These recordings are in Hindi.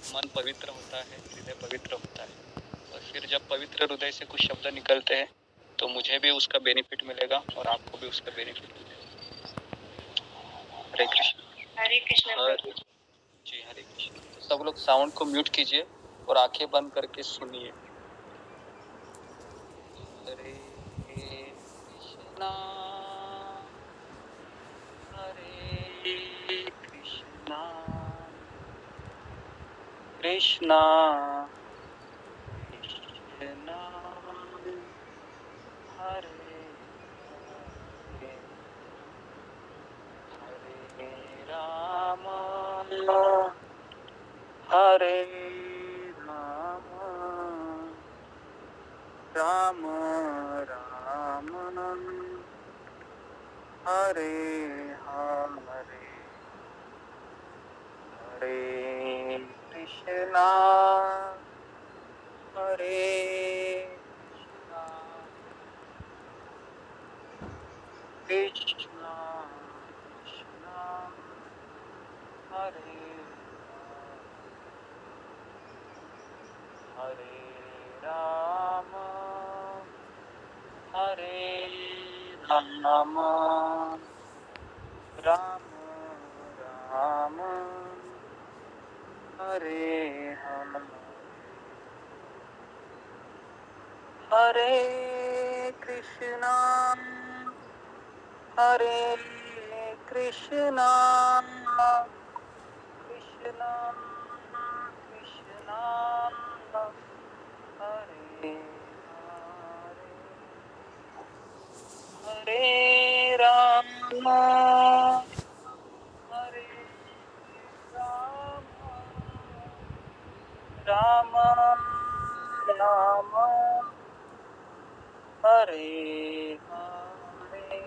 मन पवित्र होता है, हृदय पवित्र होता है और फिर जब पवित्र हृदय से कुछ शब्द निकलते हैं तो मुझे भी उसका बेनिफिट मिलेगा और आपको भी उसका बेनिफिट मिलेगा। हरे कृष्ण। हरे कृष्ण। जी हरे कृष्ण। तो सब लोग साउंड को म्यूट कीजिए और आंखें बंद करके सुनिए। हरे कृष्णा हरे कृष्णा कृष्णा कृष्णा हरे हरे हरे राम हरे राम राम राम हरे हरे हरे कृष्णा हरे कृष्णा कृष्णा कृष्णा हरे हरे राम हरे राम राम राम हरे हरे हरे कृष्णा हरे कृष्णा कृष्णा कृष्णा हरे हरे हरे राम हरे राम राम राम हरे हरे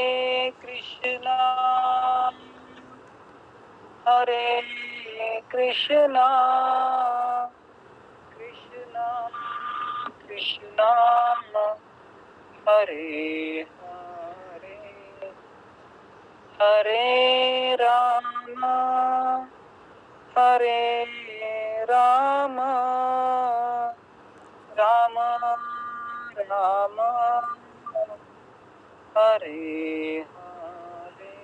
हरे कृष्णा हरे कृष्णा कृष्णा कृष्णा हरे हरे हरे राम हरे राम राम राम हरे हरे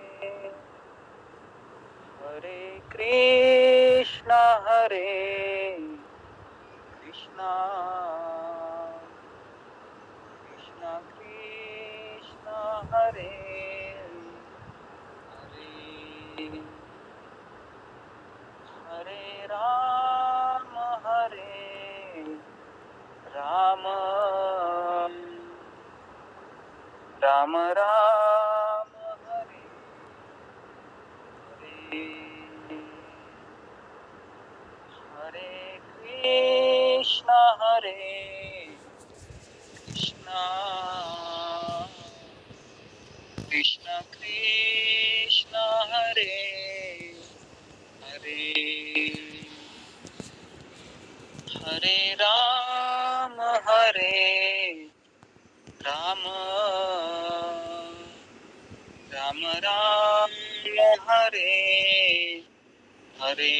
हरे कृष्णा कृष्णा कृष्णा हरे हरे हरे राम राम राम हरे हरे हरे कृष्णा कृष्णा कृष्णा कृष्णा हरे हरे हरे राम राम राम राम हरे हरे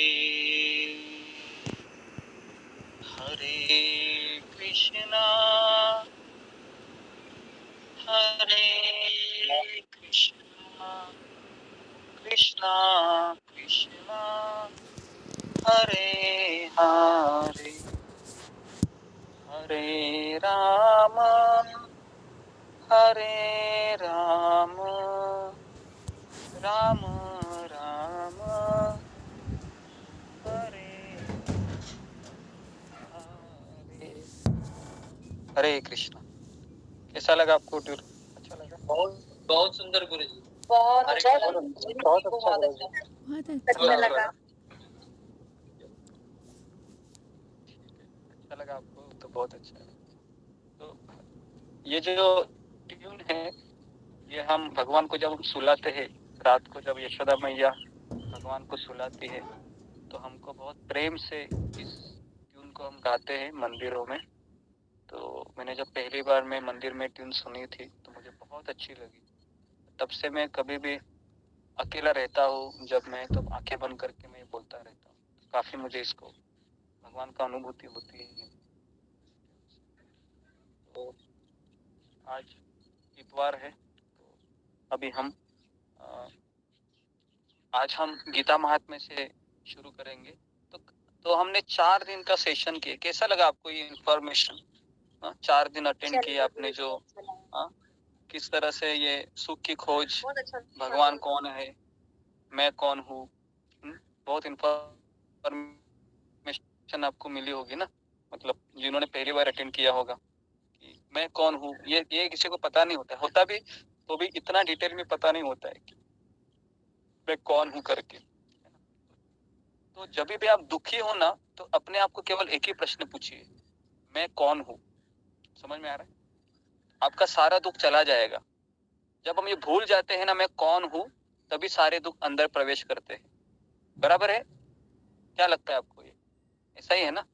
हरे कृष्णा हरे कृष्णा कृष्णा कृष्णा हरे हरे हरे राम राम राम हरे हरे हरे कृष्णा। कैसा लगा आपको टूर? अच्छा लगा? बहुत बहुत सुंदर गुरुजी। बहुत अच्छा बहुत अच्छा गुरुजी। बहुत अच्छा अच्छा लगा। अच्छा लगा आपको तो बहुत अच्छा है। तो ये जो ट्यून है ये हम भगवान को जब हम सुलाते हैं, रात को जब यशोदा मैया भगवान को सुलाती है तो हमको बहुत प्रेम से इस ट्यून को हम गाते हैं मंदिरों में। तो मैंने जब पहली बार मैं मंदिर में ट्यून सुनी थी तो मुझे बहुत अच्छी लगी। तब से मैं कभी भी अकेला रहता हूँ जब मैं, तब आंखें बंद करके मैं बोलता रहता हूँ। काफी मुझे इसको भगवान का अनुभूति होती है। तो आज इतवार है, तो अभी हम अ, आज हम गीता महात्म्य से शुरू करेंगे। तो हमने 4 दिन का सेशन किया। कैसा लगा आपको ये इन्फॉर्मेशन? 4 दिन अटेंड किए आपने, जो किस तरह से ये सुख की खोज, भगवान कौन है, मैं कौन हूँ, बहुत इन्फॉर्मेशन आपको मिली होगी ना। मतलब जिन्होंने पहली बार अटेंड किया होगा कि मैं कौन हूँ, ये किसी को पता नहीं होता भी, तो भी इतना डिटेल में पता नहीं होता है कि मैं कौन हूँ करके। तो जब भी आप दुखी हो ना, तो अपने आप को केवल एक ही प्रश्न पूछिए, मैं कौन हूँ। समझ में आ रहा है? आपका सारा दुख चला जाएगा। जब हम ये भूल जाते हैं ना मैं कौन हूँ, तभी सारे दुख अंदर प्रवेश करते हैं। बराबर है? क्या लगता है आपको? ये ऐसा ही है ना?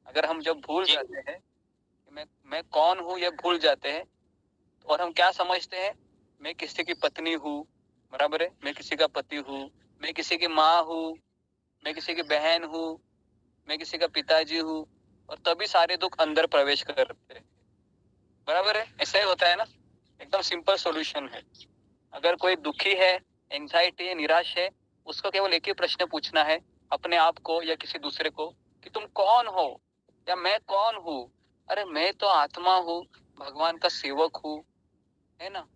अगर हम जब भूल जाते हैं कि मैं कौन हूँ, ये भूल जाते हैं, और हम क्या समझते हैं, मैं किसी की पत्नी हूँ, बराबर है, मैं किसी का पति हूँ, मैं किसी की माँ हूँ, मैं किसी की बहन हूँ, मैं किसी का पिताजी हूँ, और तभी सारे दुख अंदर प्रवेश करते हैं। बराबर है? ऐसा ही होता है ना? एकदम सिंपल सॉल्यूशन है। अगर कोई दुखी है, एंजाइटी है, निराश है, उसको केवल एक ही प्रश्न पूछना है अपने आप को या किसी दूसरे को कि तुम कौन हो, या मैं कौन हूँ। अरे मैं तो आत्मा हूँ, भगवान का सेवक हूँ, है ना।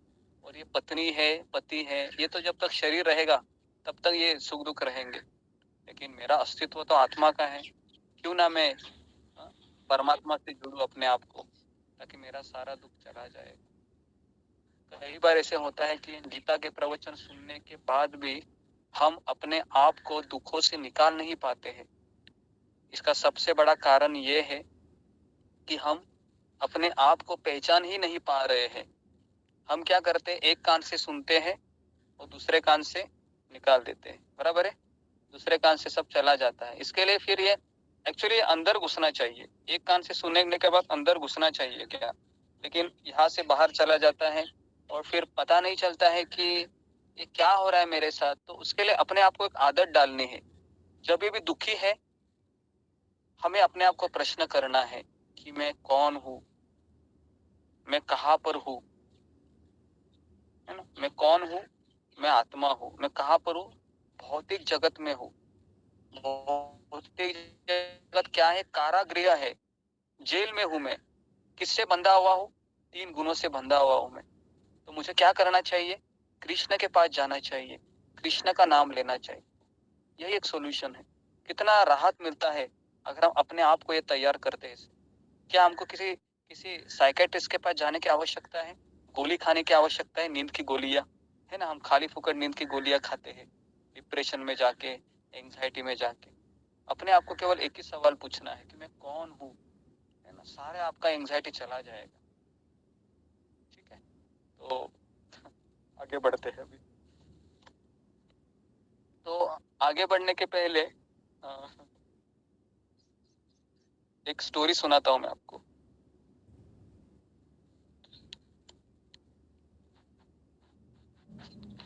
और ये पत्नी है, पति है, ये तो जब तक शरीर रहेगा तब तक ये सुख दुख रहेंगे, लेकिन मेरा अस्तित्व तो आत्मा का है। क्यों ना मैं परमात्मा से जुड़ूं अपने आप को, ताकि मेरा सारा दुख चला जाए। कई बार ऐसे होता है कि गीता के प्रवचन सुनने के बाद भी हम अपने आप को दुखों से निकाल नहीं पाते हैं। इसका सबसे बड़ा कारण ये है कि हम अपने आप को पहचान ही नहीं पा रहे हैं। हम क्या करते हैं, एक कान से सुनते हैं और दूसरे कान से निकाल देते हैं। बराबर है? दूसरे कान से सब चला जाता है। इसके लिए फिर ये एक्चुअली अंदर घुसना चाहिए। एक कान से सुनने के बाद अंदर घुसना चाहिए क्या, लेकिन यहाँ से बाहर चला जाता है और फिर पता नहीं चलता है कि ये क्या हो रहा है मेरे साथ। तो उसके लिए अपने आप को एक आदत डालनी है। जब भी दुखी है, हमें अपने आप को प्रश्न करना है कि मैं कौन हूँ, मैं कहाँ पर हूँ, है ना। मैं कौन हूँ? मैं आत्मा हूँ। मैं कहाँ पर हूँ? भौतिक जगत में हूँ। भौतिक जगत क्या है? कारागृह है, जेल में हूँ मैं। किससे बंधा हुआ हूँ? 3 गुणों से बंधा हुआ हूँ मैं। तो मुझे क्या करना चाहिए? कृष्ण के पास जाना चाहिए, कृष्ण का नाम लेना चाहिए। यही एक सॉल्यूशन है। कितना राहत मिलता है अगर हम अपने आप को ये तैयार करते हैं। क्या हमको किसी किसी साइकेट्रिस्ट के पास जाने की आवश्यकता है? गोली खाने की आवश्यकता है? नींद की गोलियां, है ना। हम खाली फुकट नींद की गोलियां खाते हैं, डिप्रेशन में जाके, एंजाइटी में जाके। अपने आप को केवल एक ही सवाल पूछना है कि मैं कौन हूँ, है ना। सारे आपका एंजाइटी चला जाएगा। ठीक है, तो आगे बढ़ते हैं अभी। तो आगे बढ़ने के पहले एक स्टोरी सुनाता हूँ मैं आपको।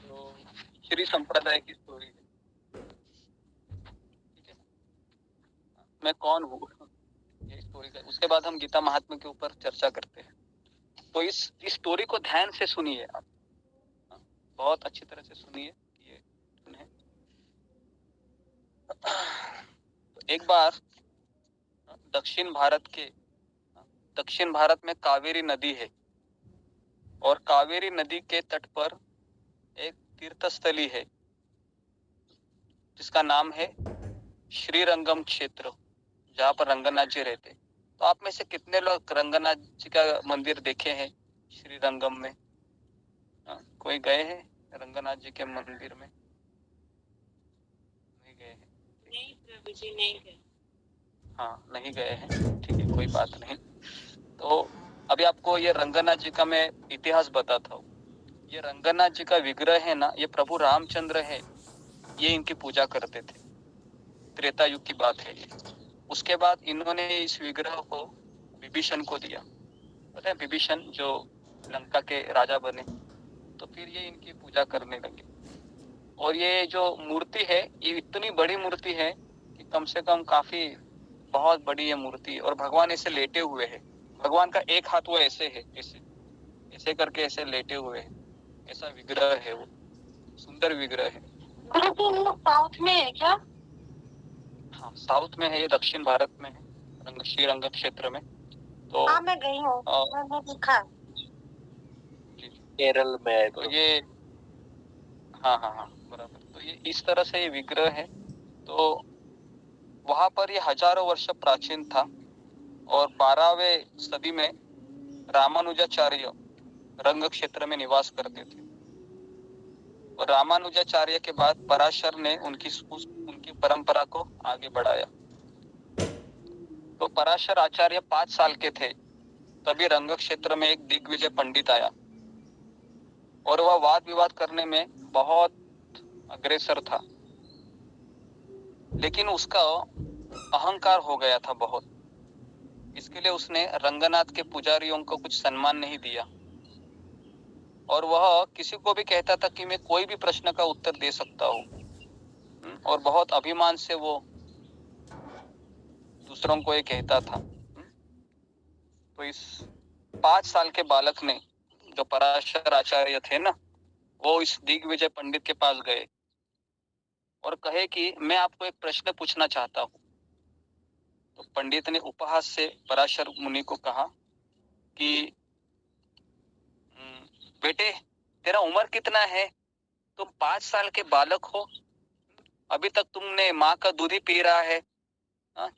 तो श्री संप्रदाय की स्टोरी है। ठीक है, मैं कौन हूँ, ये स्टोरी का। उसके बाद हम गीता महात्म्य के ऊपर चर्चा करते हैं। तो इस स्टोरी को ध्यान से सुनिए आप, बहुत अच्छी तरह से सुनिए। ये सुने। एक बार दक्षिण भारत में कावेरी नदी है, और कावेरी नदी के तट पर एक तीर्थस्थली है जिसका नाम है श्रीरंगम क्षेत्र, जहाँ पर रंगनाथ जी रहते। तो आप में से कितने लोग रंगनाथ जी का मंदिर देखे हैं श्रीरंगम में? कोई गए हैं रंगनाथ जी के मंदिर में? नहीं गए हैं? नहीं प्रभु जी, नहीं गए। हाँ, नहीं गए हैं, ठीक है, कोई बात नहीं। तो अभी आपको ये रंगनाथ जी का मैं इतिहास बताता हूँ। ये रंगनाथ जी का विग्रह है ना, ये प्रभु रामचंद्र है, ये इनकी पूजा करते थे। त्रेता युग की बात है ये। उसके बाद इन्होंने इस विग्रह को विभीषण को दिया। पता है, विभीषण जो लंका के राजा बने, तो फिर ये इनकी पूजा करने लगे। और ये जो मूर्ति है ये इतनी बड़ी मूर्ति है कि कम से कम काफी बहुत बड़ी है मूर्ति, और भगवान ऐसे लेटे हुए हैं। भगवान का एक हाथ वो ऐसे है, ऐसे ऐसे करके ऐसे लेटे हुए हैं। ऐसा विग्रह है वो, सुंदर विग्रह है। साउथ में है क्या? हाँ, साउथ में है ये, दक्षिण भारत में है, श्रीरंग क्षेत्र में। तो हाँ मैं गई हूँ, मैंने देखा। केरल में है तो ये, हाँ हाँ हाँ बराबर। तो ये इस तरह से ये विग्रह है। तो वहां पर ये हजारों वर्ष प्राचीन था, और 12वें सदी में रामानुजाचार्य रंग क्षेत्र में निवास करते थे। और रामानुजाचार्य के बाद पराशर ने उनकी परंपरा को आगे बढ़ाया। तो पराशर आचार्य 5 साल के थे तभी रंग क्षेत्र में एक दिग्विजय पंडित आया, और वह वाद विवाद करने में बहुत अग्रसर था। लेकिन उसका अहंकार हो गया था बहुत। इसके लिए उसने रंगनाथ के पुजारियों को कुछ सम्मान नहीं दिया, और वह किसी को भी कहता था कि मैं कोई भी प्रश्न का उत्तर दे सकता हूँ, और बहुत अभिमान से वो दूसरों को ये कहता था। तो इस 5 साल के बालक ने, जो पराशर आचार्य थे ना, वो इस दिग्विजय पंडित के पास गए और कहे कि मैं आपको एक प्रश्न पूछना चाहता हूँ। तो पंडित ने उपहास से पराशर मुनि को कहा कि बेटे, तेरा उम्र कितना है? तुम 5 साल के बालक हो, अभी तक तुमने माँ का दूध ही पी रहा है।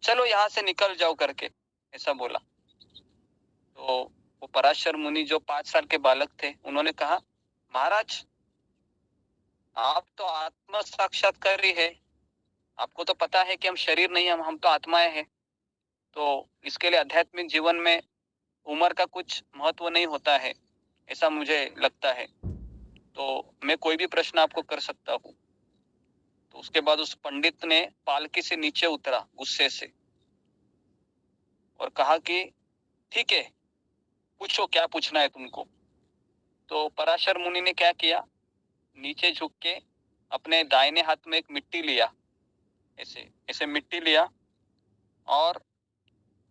चलो यहाँ से निकल जाओ करके ऐसा बोला। तो वो पराशर मुनि जो 5 साल के बालक थे, उन्होंने कहा, महाराज आप तो आत्म साक्षात्कारी है, आपको तो पता है कि हम शरीर नहीं, हम तो आत्माएं हैं। तो इसके लिए आध्यात्मिक जीवन में उम्र का कुछ महत्व नहीं होता है, ऐसा मुझे लगता है। तो मैं कोई भी प्रश्न आपको कर सकता हूँ। तो उसके बाद उस पंडित ने पालकी से नीचे उतरा गुस्से से और कहा कि ठीक है, पूछो क्या पूछना है तुमको। तो पराशर मुनि ने क्या किया, नीचे झुक के अपने दाहिने हाथ में एक मिट्टी लिया, ऐसे ऐसे मिट्टी लिया, और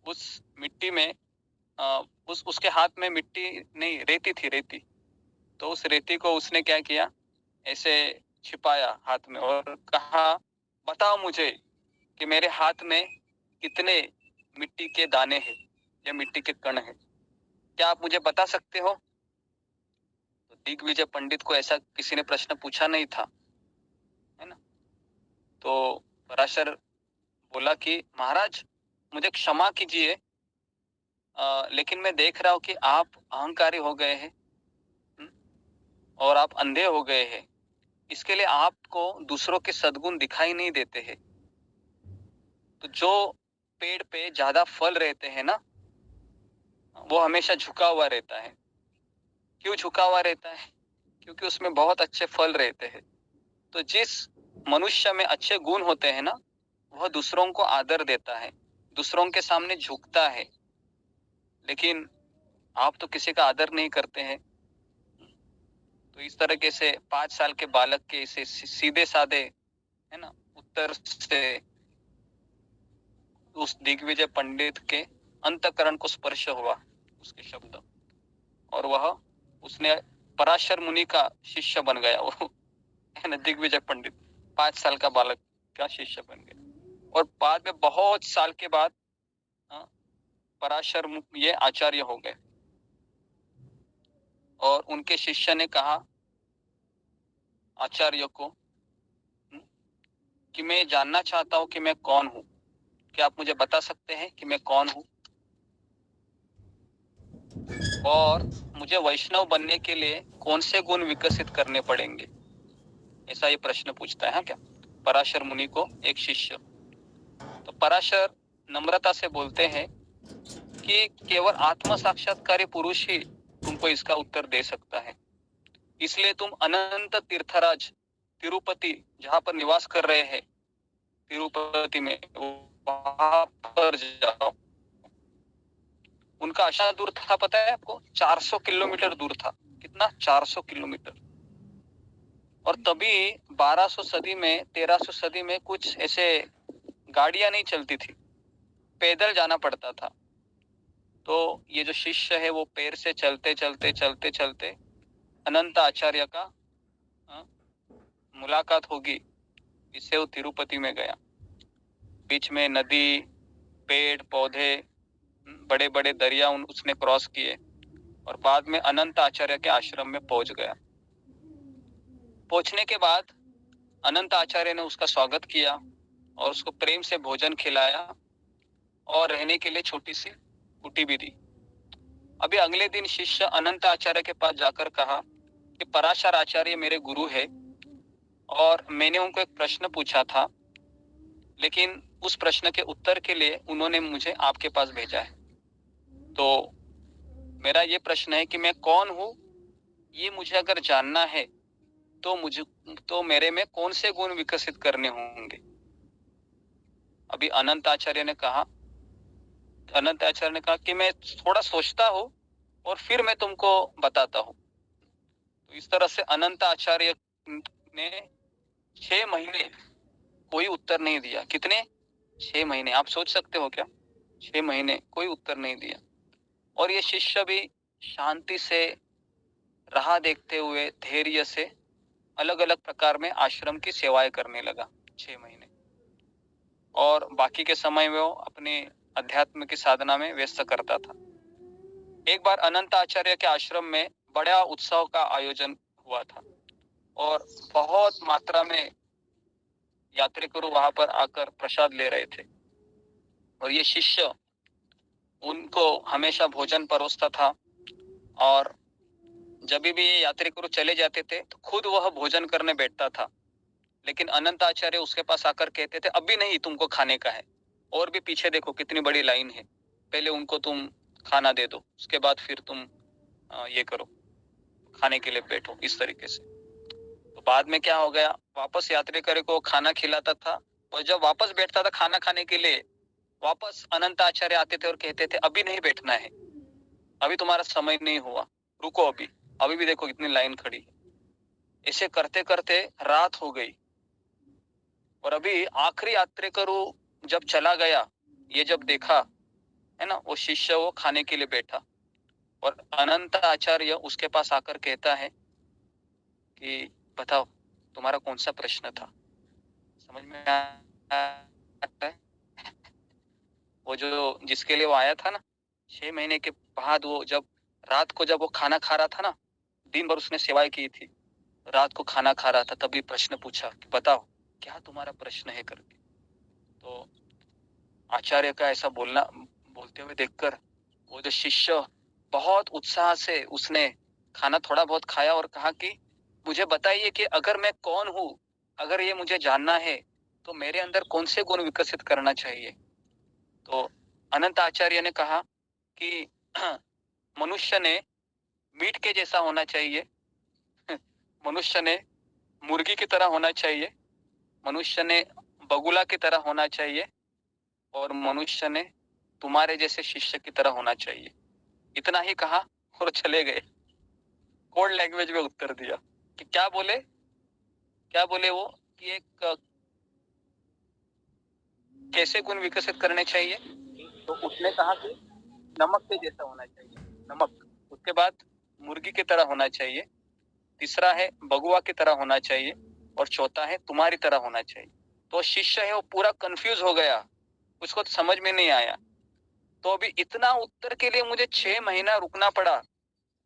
उस मिट्टी में उसके हाथ में मिट्टी नहीं, रेती थी, रेती। तो उस रेती को उसने क्या किया, ऐसे छिपाया हाथ में और कहा, बताओ मुझे कि मेरे हाथ में कितने मिट्टी के दाने हैं या मिट्टी के कण हैं, क्या आप मुझे बता सकते हो? तो दिग्विजय पंडित को ऐसा किसी ने प्रश्न पूछा नहीं था, है ना। तो पराशर बोला कि महाराज मुझे क्षमा कीजिए, लेकिन मैं देख रहा हूँ कि आप अहंकारी हो गए हैं, और आप अंधे हो गए हैं। इसके लिए आपको दूसरों के सद्गुण दिखाई नहीं देते हैं। तो जो पेड़ पे ज्यादा फल रहते हैं ना, वो हमेशा झुका हुआ रहता है। क्यों झुका हुआ रहता है? क्योंकि उसमें बहुत अच्छे फल रहते हैं। तो जिस मनुष्य में अच्छे गुण होते हैं ना, वह दूसरों को आदर देता है, दूसरों के सामने झुकता है। लेकिन आप तो किसी का आदर नहीं करते हैं। तो इस तरीके से 5 साल के बालक के इसे सीधे साधे, है ना, उत्तर से उस दिग्विजय पंडित के अंतःकरण को स्पर्श हुआ उसके शब्द, और वह उसने पराशर मुनि का शिष्य बन गया। वो, है ना, दिग्विजय पंडित 5 साल का बालक का शिष्य बन गया। और बाद में बहुत साल के बाद पराशर ये आचार्य हो गए, और उनके शिष्य ने कहा आचार्य को कि मैं जानना चाहता हूं कि मैं कौन हूं, क्या आप मुझे बता सकते हैं कि मैं कौन हूं, और मुझे वैष्णव बनने के लिए कौन से गुण विकसित करने पड़ेंगे? ऐसा ये प्रश्न पूछता है। क्या पराशर मुनि को एक शिष्य। तो पराशर नम्रता से बोलते हैं कि केवल आत्म साक्षात्कारी पुरुष ही तुमको इसका उत्तर दे सकता है। इसलिए तुम अनंत तीर्थराज तिरुपति, जहां पर निवास कर रहे हैं, तिरुपति में, वहां पर जाओ। उनका आशा दूर था, पता है आपको? 400 किलोमीटर दूर था। कितना? 400 किलोमीटर। और तभी 1200 सदी में 1300 सदी में कुछ ऐसे गाड़ियां नहीं चलती थी, पैदल जाना पड़ता था। तो ये जो शिष्य है वो पैर से चलते चलते चलते चलते अनंत आचार्य का मुलाकात होगी, इससे वो तिरुपति में गया। बीच में नदी, पेड़ पौधे, बड़े बड़े दरिया उसने क्रॉस किए और बाद में अनंत आचार्य के आश्रम में पहुंच गया। पहुंचने के बाद अनंत आचार्य ने उसका स्वागत किया और उसको प्रेम से भोजन खिलाया और रहने के लिए छोटी सी कुटी भी दी। अभी अगले दिन शिष्य अनंत आचार्य के पास जाकर कहा कि पराशर आचार्य मेरे गुरु है और मैंने उनको एक प्रश्न पूछा था, लेकिन उस प्रश्न के उत्तर के लिए उन्होंने मुझे आपके पास भेजा है। तो मेरा ये प्रश्न है कि मैं कौन हूँ, ये मुझे अगर जानना है तो मेरे में कौन से गुण विकसित करने होंगे। अभी अनंत आचार्य ने कहा कि मैं थोड़ा सोचता हूँ और फिर मैं तुमको बताता हूँ। तो इस तरह से अनंत आचार्य ने 6 महीने कोई उत्तर नहीं दिया। कितने? 6 महीने। आप सोच सकते हो क्या? 6 महीने कोई उत्तर नहीं दिया। और ये शिष्य भी शांति से राह देखते हुए धैर्य से अलग अलग प्रकार में आश्रम की सेवाएं करने लगा 6 महीने, और बाकी के समय में वो अपने अध्यात्म की साधना में व्यस्त करता था। एक बार अनंत आचार्य के आश्रम में बड़ा उत्सव का आयोजन हुआ था और बहुत मात्रा में यात्रिकरू वहां पर आकर प्रसाद ले रहे थे, और ये शिष्य उनको हमेशा भोजन परोसता था। और जब भी ये यात्रिकरू चले जाते थे तो खुद वह भोजन करने बैठता था, लेकिन अनंत आचार्य उसके पास आकर कहते थे अभी नहीं, तुमको खाने का है, और भी पीछे देखो कितनी बड़ी लाइन है, पहले उनको तुम खाना दे दो, उसके बाद फिर तुम ये करो, खाने के लिए बैठो। इस तरीके से तो बाद में क्या हो गया, वापस यात्रिकर को खाना खिलाता था, और जब वापस बैठता था खाना खाने के लिए, वापस अनंत आचार्य आते थे और कहते थे अभी नहीं बैठना है, अभी तुम्हारा समय नहीं हुआ, रुको, अभी भी देखो इतनी लाइन खड़ी है। ऐसे करते करते रात हो गई, और अभी आखिरी यात्रिकरू जब चला गया, ये जब देखा है ना, वो शिष्य वो खाने के लिए बैठा, और अनंत आचार्य उसके पास आकर कहता है कि बताओ तुम्हारा कौन सा प्रश्न था। समझ में आता है? वो जो जिसके लिए वो आया था ना, 6 महीने के बाद वो जब रात को जब वो खाना खा रहा था ना, दिन भर उसने सेवाएं की थी, रात को खाना खा रहा था, तभी प्रश्न पूछा कि बताओ क्या तुम्हारा प्रश्न है करके। तो आचार्य का ऐसा बोलते हुए देखकर वो जो शिष्य बहुत उत्साह से उसने खाना थोड़ा बहुत खाया और कहा कि मुझे बताइए कि अगर मैं कौन हूँ, अगर ये मुझे जानना है तो मेरे अंदर कौन से गुण विकसित करना चाहिए। तो अनंत आचार्य ने कहा कि मनुष्य ने मीट के जैसा होना चाहिए, मनुष्य ने मुर्गी की तरह होना चाहिए, मनुष्य ने बगुला की तरह होना चाहिए, और मनुष्य ने तुम्हारे जैसे शिष्य की तरह होना चाहिए। इतना ही कहा और चले गए। कोड लैंग्वेज में उत्तर दिया कि क्या बोले वो कि एक कैसे गुण विकसित करने चाहिए। तो उसने कहा कि नमक के जैसा होना चाहिए, नमक। उसके बाद मुर्गी की तरह होना चाहिए, तीसरा है बगुआ की तरह होना चाहिए, और चौथा है तुम्हारी तरह होना चाहिए। तो शिष्य है वो पूरा कंफ्यूज हो गया, उसको तो समझ में नहीं आया। तो अभी इतना उत्तर के लिए मुझे 6 महीना रुकना पड़ा,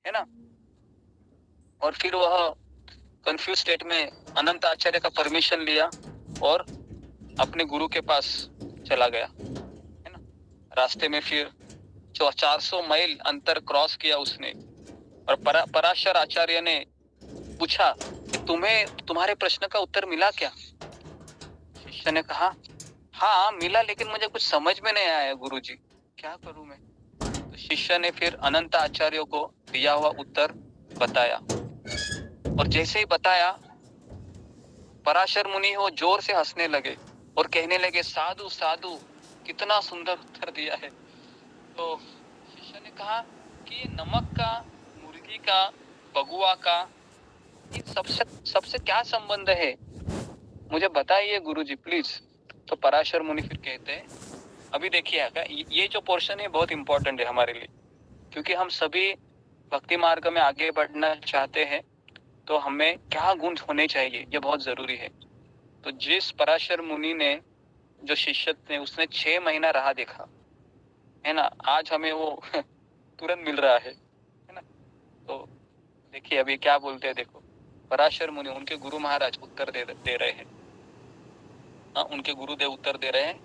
है ना। और फिर वह कंफ्यूज स्टेट में अनंत आचार्य का परमिशन लिया और अपने गुरु के पास चला गया, है ना। रास्ते में फिर 400 मील अंतर क्रॉस किया उसने, और पराशर आचार्य ने पूछा कि तुम्हारे प्रश्न का उत्तर मिला क्या। शिष्य ने कहा हाँ मिला, लेकिन मुझे कुछ समझ में नहीं आया गुरुजी, क्या करूं मैं। तो शिष्य ने फिर अनंत आचार्य को दिया हुआ उत्तर बताया, और जैसे ही बताया पराशर मुनि वो जोर से हंसने लगे और कहने लगे साधु साधु, कितना सुंदर उत्तर दिया है। तो शिष्य ने कहा कि ये नमक का, मुर्गी का, बगुआ का इन सबसे सबसे क्या संबंध है, मुझे बताइए गुरुजी प्लीज। तो पराशर मुनि फिर कहते हैं, अभी देखिए आका, ये जो पोर्शन है बहुत इंपॉर्टेंट है हमारे लिए, क्योंकि हम सभी भक्ति मार्ग में आगे बढ़ना चाहते हैं, तो हमें क्या गुण होने चाहिए ये बहुत जरूरी है। तो जिस पराशर मुनि ने, जो शिष्य थे, उसने 6 महीना राह देखा है ना, आज हमें वो तुरंत मिल रहा है ना। तो देखिए अभी क्या बोलते हैं, देखो पराशर मुनि, उनके गुरु महाराज उत्तर दे रहे हैं। उनके गुरुदेव उत्तर दे रहे हैं,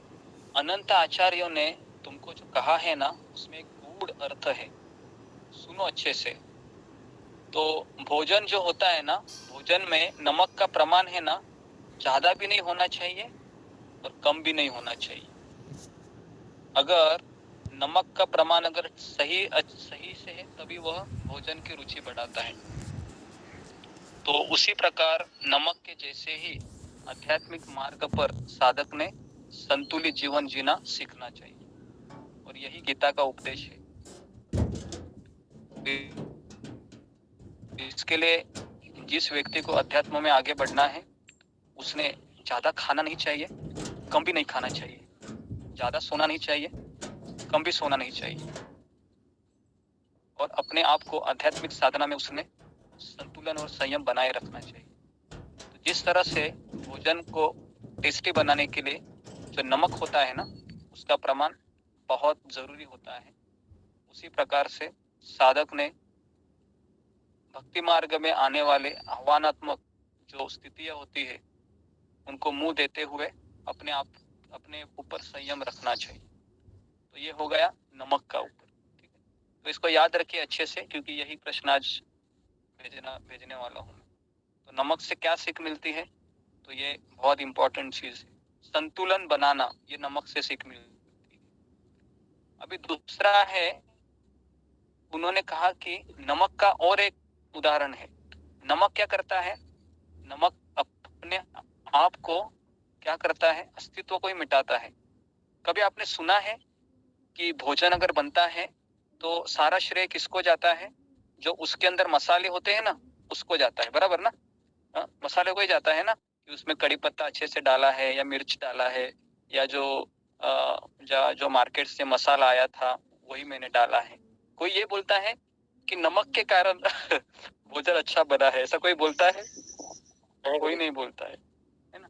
अनंत आचार्यों ने तुमको जो कहा है ना, उसमें एक गूढ़ अर्थ है, सुनो अच्छे से। तो भोजन जो होता है ना, भोजन में नमक का प्रमाण है ना, ज्यादा भी नहीं होना चाहिए और कम भी नहीं होना चाहिए। अगर नमक का प्रमाण अगर सही से है, तभी वह भोजन की रुचि बढ़ाता है। तो उसी प्रकार नमक के जैसे ही आध्यात्मिक मार्ग पर साधक ने संतुलित जीवन जीना सीखना चाहिए, और यही गीता का उपदेश है। इसके लिए जिस व्यक्ति को अध्यात्म में आगे बढ़ना है, उसने ज्यादा खाना नहीं चाहिए, कम भी नहीं खाना चाहिए, ज्यादा सोना नहीं चाहिए, कम भी सोना नहीं चाहिए, और अपने आप को आध्यात्मिक साधना में उसने संतुलन और संयम बनाए रखना चाहिए। तो जिस तरह से भोजन को टेस्टी बनाने के लिए जो नमक होता है ना, उसका प्रमाण बहुत जरूरी होता है, उसी प्रकार से साधक ने भक्ति मार्ग में आने वाले आह्वानात्मक जो स्थितियां होती है, उनको मुंह देते हुए अपने ऊपर संयम रखना चाहिए। तो ये हो गया नमक का ऊपर, ठीक है। तो इसको याद रखिए अच्छे से, क्योंकि यही प्रश्न आज भेजने वाला हूँ मैं। तो नमक से क्या सीख मिलती है, तो ये बहुत इंपॉर्टेंट चीज है, संतुलन बनाना, ये नमक से सीख मिलती है। अभी दूसरा है, उन्होंने कहा कि नमक का और एक उदाहरण है। नमक क्या करता है, नमक अपने आप को क्या करता है, अस्तित्व को ही मिटाता है। कभी आपने सुना है कि भोजन अगर बनता है तो सारा श्रेय किसको जाता है, जो उसके अंदर मसाले होते हैं ना, उसको जाता है, बराबर ना। मसाले को ही जाता है ना, कि उसमें कड़ी पत्ता अच्छे से डाला है या मिर्च डाला है, या जो मार्केट से मसाला आया था वही मैंने डाला है। कोई ये बोलता है कि नमक के कारण भोजन अच्छा बना है, ऐसा कोई बोलता है? कोई नहीं बोलता है ना।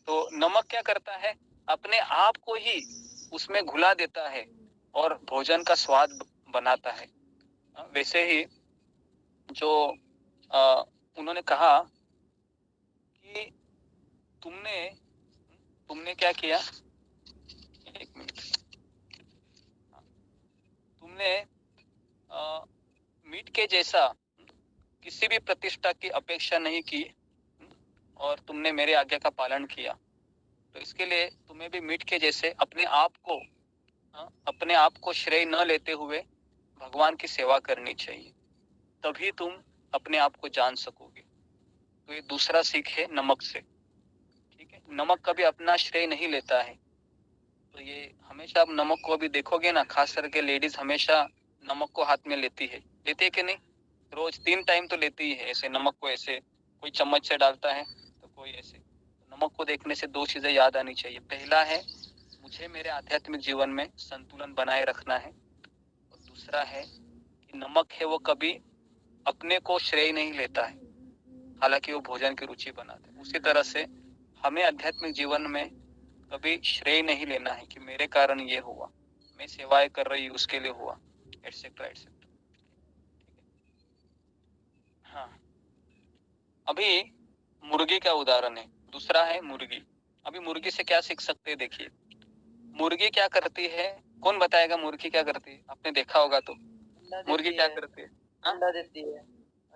तो नमक क्या करता है, अपने आप को ही उसमें घुला देता है और भोजन का स्वाद बनाता है। वैसे ही जो उन्होंने कहा कि तुमने क्या किया, एक मिनट, तुमने मीट के जैसा किसी भी प्रतिष्ठा की अपेक्षा नहीं की, और तुमने मेरे आज्ञा का पालन किया। तो इसके लिए तुम्हें भी मीट के जैसे अपने आप को श्रेय न लेते हुए भगवान की सेवा करनी चाहिए, तभी तुम अपने आप को जान सकोगे। तो ये दूसरा सीख है नमक से, ठीक है। नमक कभी अपना श्रेय नहीं लेता है। तो ये हमेशा आप नमक को अभी देखोगे ना, खास करके लेडीज हमेशा नमक को हाथ में लेती है कि नहीं, रोज 3 टाइम तो लेती ही है ऐसे नमक को, ऐसे कोई चम्मच से डालता है तो कोई ऐसे। नमक को देखने से 2 चीजें याद आनी चाहिए। पहला है, मुझे मेरे आध्यात्मिक जीवन में संतुलन बनाए रखना है, और दूसरा है कि नमक है वो कभी अपने को श्रेय नहीं लेता है, हालांकि वो भोजन की रुचि बनाता है। उसी तरह से हमें आध्यात्मिक जीवन में कभी श्रेय नहीं लेना है कि मेरे कारण ये हुआ, मैं सेवाएं कर रही हूँ उसके लिए हुआ, एटसेट्रा एटसेट्रा। हाँ, अभी मुर्गी का उदाहरण है, दूसरा है मुर्गी। अभी मुर्गी से क्या सीख सकते हैं, देखिए मुर्गी क्या करती है, कौन बताएगा मुर्गी क्या करती है? आपने देखा होगा तो। मुर्गी क्या करती है? अंडा देती है।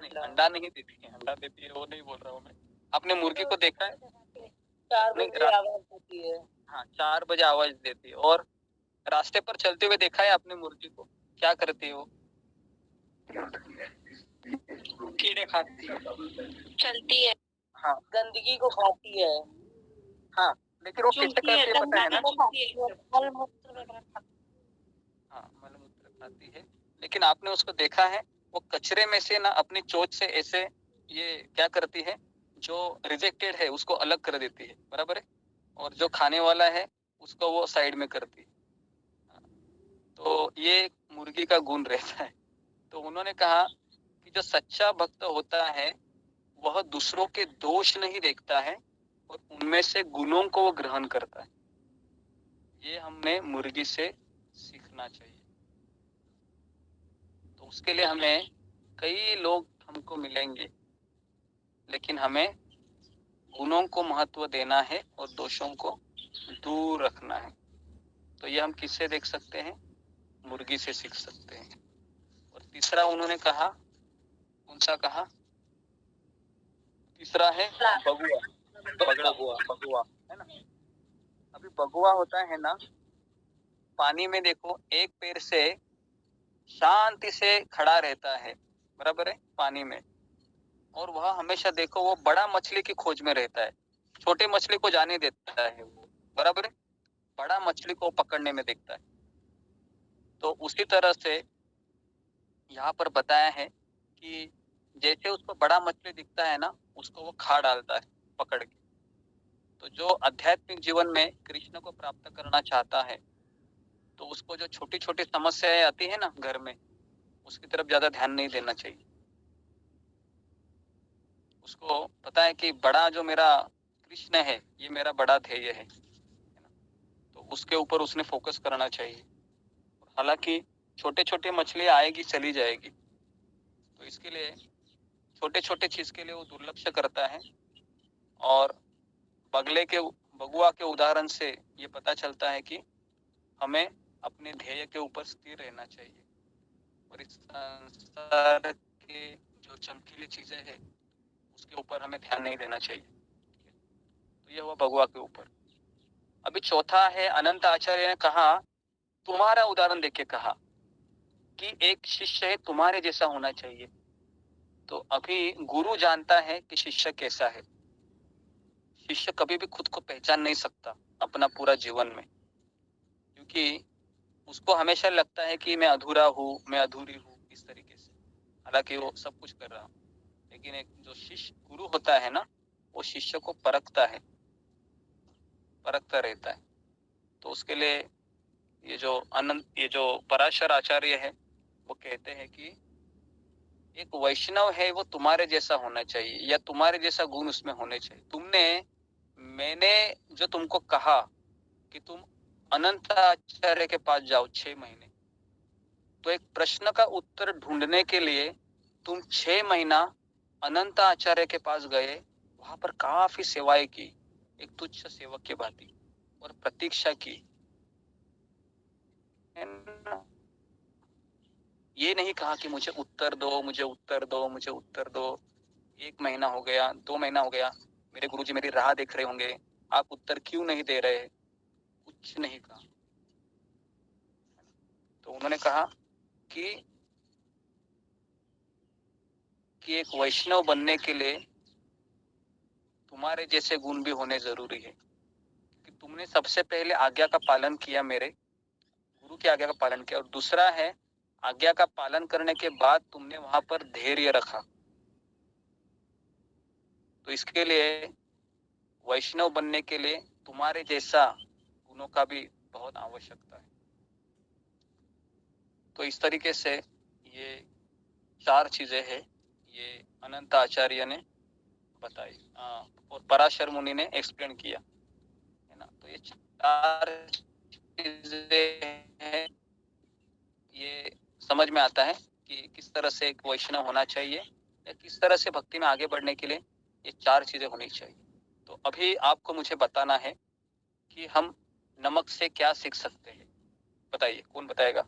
नहीं, अंडा नहीं देती है, अंडा देती है वो नहीं बोल रहा हूँ मैं। आपने मुर्गी को देखा है? 4 बजे आवाज देती है। हाँ, 4 बजे आवाज देती है। और रास्ते पर चलते हुए देखा है आपने मुर्गी को, क्या करती है वो? कीड़े खाती है, चलती है, हाँ, गंदगी को खाती है। हाँ, लेकिन वो किससे करती है पता है ना? हाँ, मलमूत्र खाती है, लेकिन आपने उसको देखा है वो कचरे में से ना अपनी चोंच से ऐसे ये क्या करती है, जो रिजेक्टेड है उसको अलग कर देती है, बराबर है, और जो खाने वाला है उसको वो साइड में करती है। तो ये मुर्गी का गुण रहता है। तो उन्होंने कहा कि जो सच्चा भक्त होता है वह दूसरों के दोष नहीं देखता है और उनमें से गुणों को वो ग्रहण करता है। ये हमने मुर्गी से सीखना चाहिए। तो उसके लिए हमें कई लोग हमको मिलेंगे, लेकिन हमें गुणों को महत्व देना है और दोषों को दूर रखना है। तो ये हम किससे देख सकते हैं? मुर्गी से सीख सकते हैं। और तीसरा उन्होंने कहा, कौन सा कहा? तीसरा है बगुआ। बगुआ है ना। अभी बगुआ होता है ना, पानी में देखो एक पैर से शांति से खड़ा रहता है, बराबर है, पानी में। और वह हमेशा देखो वो बड़ा मछली की खोज में रहता है, छोटे मछली को जाने देता है वो, बराबर है, बड़ा मछली को पकड़ने में देखता है। तो उसी तरह से यहाँ पर बताया है कि जैसे उसको बड़ा मछली दिखता है ना, उसको वो खा डालता है पकड़ के। तो जो आध्यात्मिक जीवन में कृष्ण को प्राप्त करना चाहता है, तो उसको जो छोटी छोटी समस्याएं आती है ना घर में, उसकी तरफ ज्यादा ध्यान नहीं देना चाहिए। उसको पता है कि बड़ा जो मेरा कृष्ण है, ये मेरा बड़ा ध्येय है ना? तो उसके ऊपर उसने फोकस करना चाहिए। हालांकि छोटे छोटे मछली आएगी चली जाएगी, तो इसके लिए छोटे छोटे चीज के लिए वो दुर्लक्ष्य करता है। और बगले के बगुआ के उदाहरण से ये पता चलता है कि हमें अपने ध्येय के ऊपर स्थिर रहना चाहिए और इस संसार के जो चमकीली चीजें हैं उसके ऊपर हमें ध्यान नहीं देना चाहिए। तो ये हुआ बगुआ के ऊपर। अभी चौथा है, अनंत आचार्य ने कहा, तुम्हारा उदाहरण देके कहा कि एक शिष्य है तुम्हारे जैसा होना चाहिए। तो अभी गुरु जानता है कि शिष्य कैसा है। शिष्य कभी भी खुद को पहचान नहीं सकता अपना पूरा जीवन में, क्योंकि उसको हमेशा लगता है कि मैं अधूरा हूँ, मैं अधूरी हूँ, इस तरीके से, हालांकि वो सब कुछ कर रहा हूँ। लेकिन एक जो शिष्य गुरु होता है ना, वो शिष्य को परखता है, परखता रहता है। तो उसके लिए ये जो पराशर आचार्य है, वो कहते हैं कि एक वैष्णव है वो तुम्हारे जैसा होना चाहिए, या तुम्हारे जैसा गुण उसमें होने चाहिए। मैंने जो तुमको कहा कि तुम अनंत आचार्य के पास जाओ 6 महीने, तो एक प्रश्न का उत्तर ढूंढने के लिए तुम 6 महीना अनंत आचार्य के पास गए, वहां पर काफी सेवाएं की, एक तुच्छ सेवक की भांति, और प्रतीक्षा की, है ना? ये नहीं कहा कि मुझे उत्तर दो, मुझे उत्तर दो, मुझे उत्तर दो। 1 महीना हो गया, 2 महीना हो गया, मेरे गुरुजी मेरी राह देख रहे होंगे, आप उत्तर क्यों नहीं दे रहे? कुछ नहीं कहा। तो उन्होंने कहा कि एक वैष्णव बनने के लिए तुम्हारे जैसे गुण भी होने जरूरी है, कि तुमने सबसे पहले आज्ञा का पालन किया, मेरे गुरु की आज्ञा का पालन किया, और दूसरा है आज्ञा का पालन करने के बाद तुमने वहां पर धैर्य रखा। तो इसके लिए वैष्णव बनने के लिए तुम्हारे जैसा गुणों का भी बहुत आवश्यकता है। तो इस तरीके से ये 4 चीजें हैं, ये अनंत आचार्य ने बताई और पराशर मुनि ने एक्सप्लेन किया, है ना। तो ये 4 चीजें हैं, ये समझ में आता है कि किस तरह से एक वैष्णव होना चाहिए, या किस तरह से भक्ति में आगे बढ़ने के लिए ये 4 चीजें होनी चाहिए। तो अभी आपको मुझे बताना है कि हम नमक से क्या सीख सकते हैं। बताइए, कौन बताएगा?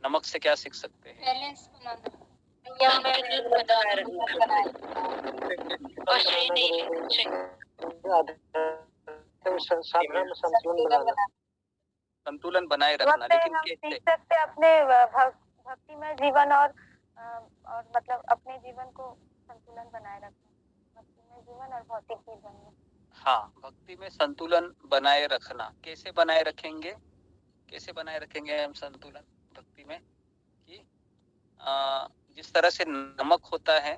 नमक से क्या सीख सकते हैं? बैलेंस बनाना, संतुलन बनाए रखना और सही नहीं संतुलन बनाए रखना, लेकिन हम कैसे? सीख सकते हैं अपने भक्तिमय जीवन और मतलब अपने जीवन को संतुलन बनाए रखना, भक्तिमय जीवन और भौतिक जीवन में। हाँ, भक्ति में संतुलन बनाए रखना कैसे बनाए रखेंगे? कैसे बनाए रखेंगे हम संतुलन भक्ति में? कि जिस तरह से नमक होता है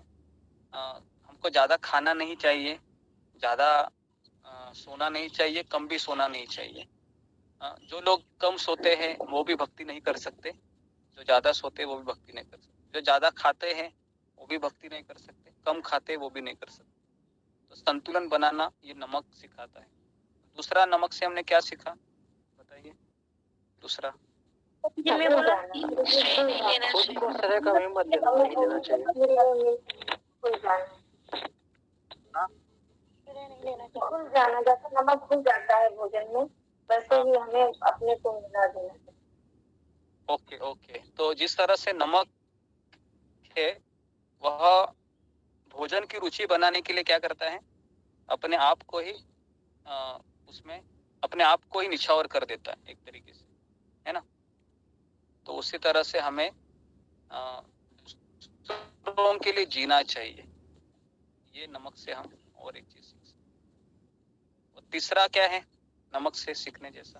हमको ज़्यादा खाना नहीं चाहिए, ज़्यादा सोना नहीं चाहिए, कम भी सोना नहीं चाहिए। जो लोग कम सोते हैं वो भी भक्ति नहीं कर सकते, जो ज़्यादा सोते हैं वो भी भक्ति नहीं कर सकते, जो ज़्यादा खाते हैं वो भी भक्ति नहीं कर सकते, कम खाते हैं वो भी नहीं कर सकते। तो संतुलन बनाना ये नमक सिखाता है। दूसरा, नमक से हमने क्या सीखा बताइए? दूसरा, जिनमें बोला खुद को श्रेय कभी मत देना, नहीं देना चाहिए। हाँ, नहीं लेना चाहिए, घुल जाना, जैसे नमक घुल जाता है भोजन में वैसे ही हमें अपने को मिला देना चाहिए। Okay okay. तो जिस तरह से नमक है वह भोजन की रुचि बनाने के लिए क्या करता है, अपने आप को ही उसमें अपने आप को ही निछावर कर देता है एक तरीके से, है ना। तो उसी तरह से हमें दूसरों के लिए जीना चाहिए। ये नमक से हम और एक चीज सीख सकते। और तीसरा क्या है नमक से सीखने जैसा,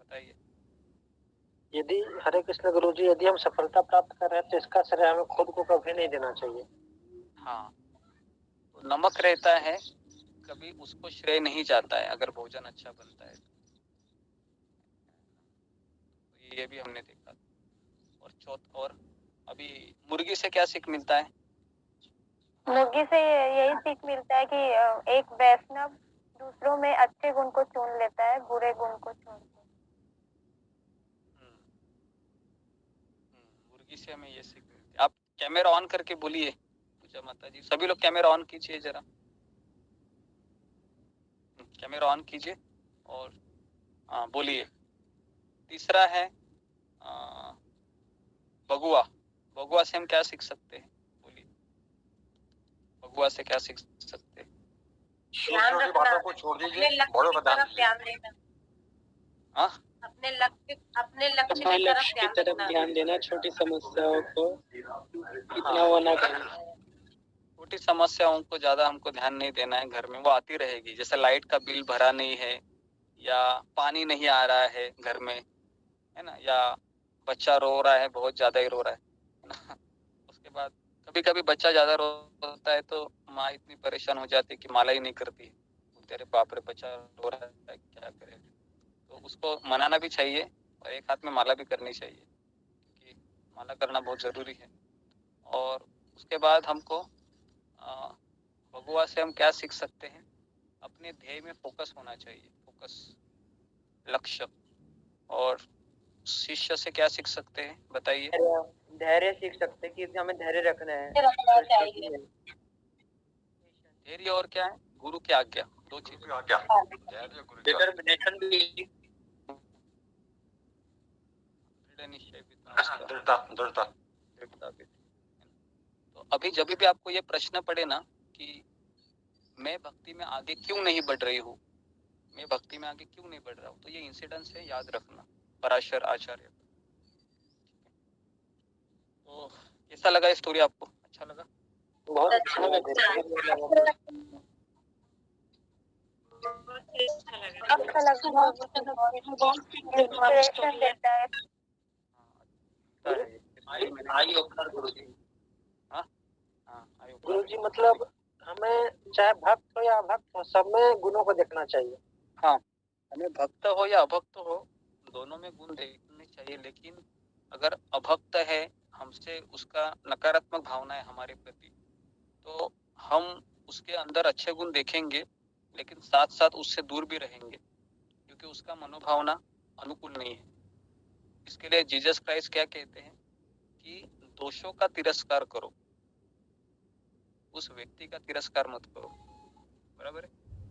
बताइए? यदि हरे कृष्ण गुरु जी, यदि हम सफलता प्राप्त कर रहे हैं तो इसका श्रेय हमें खुद को कभी नहीं देना चाहिए। हाँ, तो नमक रहता है, कभी उसको श्रेय नहीं जाता है अगर भोजन अच्छा बनता है। तो ये भी हमने देखा। और अभी मुर्गी से क्या सीख मिलता है? मुर्गी से यही सीख मिलता है कि एक वैष्णव दूसरों में अच्छे गुण को चुन लेता है, बुरे गुण को छोड़ता है। मुर्गी से हमें ये सीख मिलती है। आप कैमरा ऑन करके बोलिए पूजा माता जी, सभी लोग कैमरा ऑन कीजिए जरा, कैमरा ऑन कीजिए और बोलिए। तीसरा है बगुआ। बगुआ से हम क्या सीख सकते हैं, बोलिए? बगुआ से क्या सीख सकते हैं? छोटी बातों को छोड़ दीजिए, बड़ों पर ध्यान दीजिए। हाँ, अपने लक्ष्य की तरफ ध्यान देना, छोटी समस्याओं को इतना वो ना करना। छोटी समस्याओं को ज्यादा हमको ध्यान नहीं देना है, घर में वो आती रहेगी। जैसे लाइट का बिल भरा नहीं है, या पानी नहीं आ रहा है घर में, है ना, या बच्चा रो रहा है, बहुत ज्यादा ही रो रहा है ना। उसके बाद कभी कभी बच्चा ज्यादा रोता है तो माँ इतनी परेशान हो जाती है कि माला ही नहीं करती है। तेरे बाप रे, बच्चा रो रहा है, क्या करे। तो उसको मनाना भी चाहिए और एक हाथ में माला भी करनी चाहिए, क्योंकि माला करना बहुत जरूरी है। और उसके बाद हमको बगुआ से हम क्या सीख सकते हैं, अपने ध्येय में फोकस होना चाहिए, फोकस, लक्ष्य। और शिष्य से क्या सीख सकते हैं, बताइए? धैर्य सीख सकते हैं कि हमें धैर्य रखना है। धैर्य और क्या है? गुरु की आज्ञा, दो चीजें। डिटर्मिनेशन भी, दृढ़ता भी। तो अभी जब भी आपको ये प्रश्न पड़े ना कि मैं भक्ति में आगे क्यों नहीं बढ़ रही हूँ, मैं भक्ति में आगे क्यों नहीं बढ़ रहा हूँ, तो ये इंसिडेंस है, याद रखना, पराशर आचार्य। तो कैसा लगा ये स्टोरी आपको? अच्छा लगा? बहुत अच्छा लगा। अच्छा लगा, इंस्पिरेशन देता है। गुरु जी, मतलब हमें चाहे भक्त हो या अभक्त हो, सब में गुणों को देखना चाहिए। हाँ, हमें भक्त हो या अभक्त हो, दोनों में गुण देखने चाहिए। लेकिन अगर अभक्त है, हमसे उसका नकारात्मक भावना है हमारे प्रति, तो हम उसके अंदर अच्छे गुण देखेंगे, लेकिन साथ साथ उससे दूर भी रहेंगे, क्योंकि उसका मनोभावना अनुकूल नहीं है। इसके लिए जीसस क्राइस्ट क्या कहते हैं कि दोषों का तिरस्कार करो, उस व्यक्ति का तिरस्कार मत करो। बराबर है?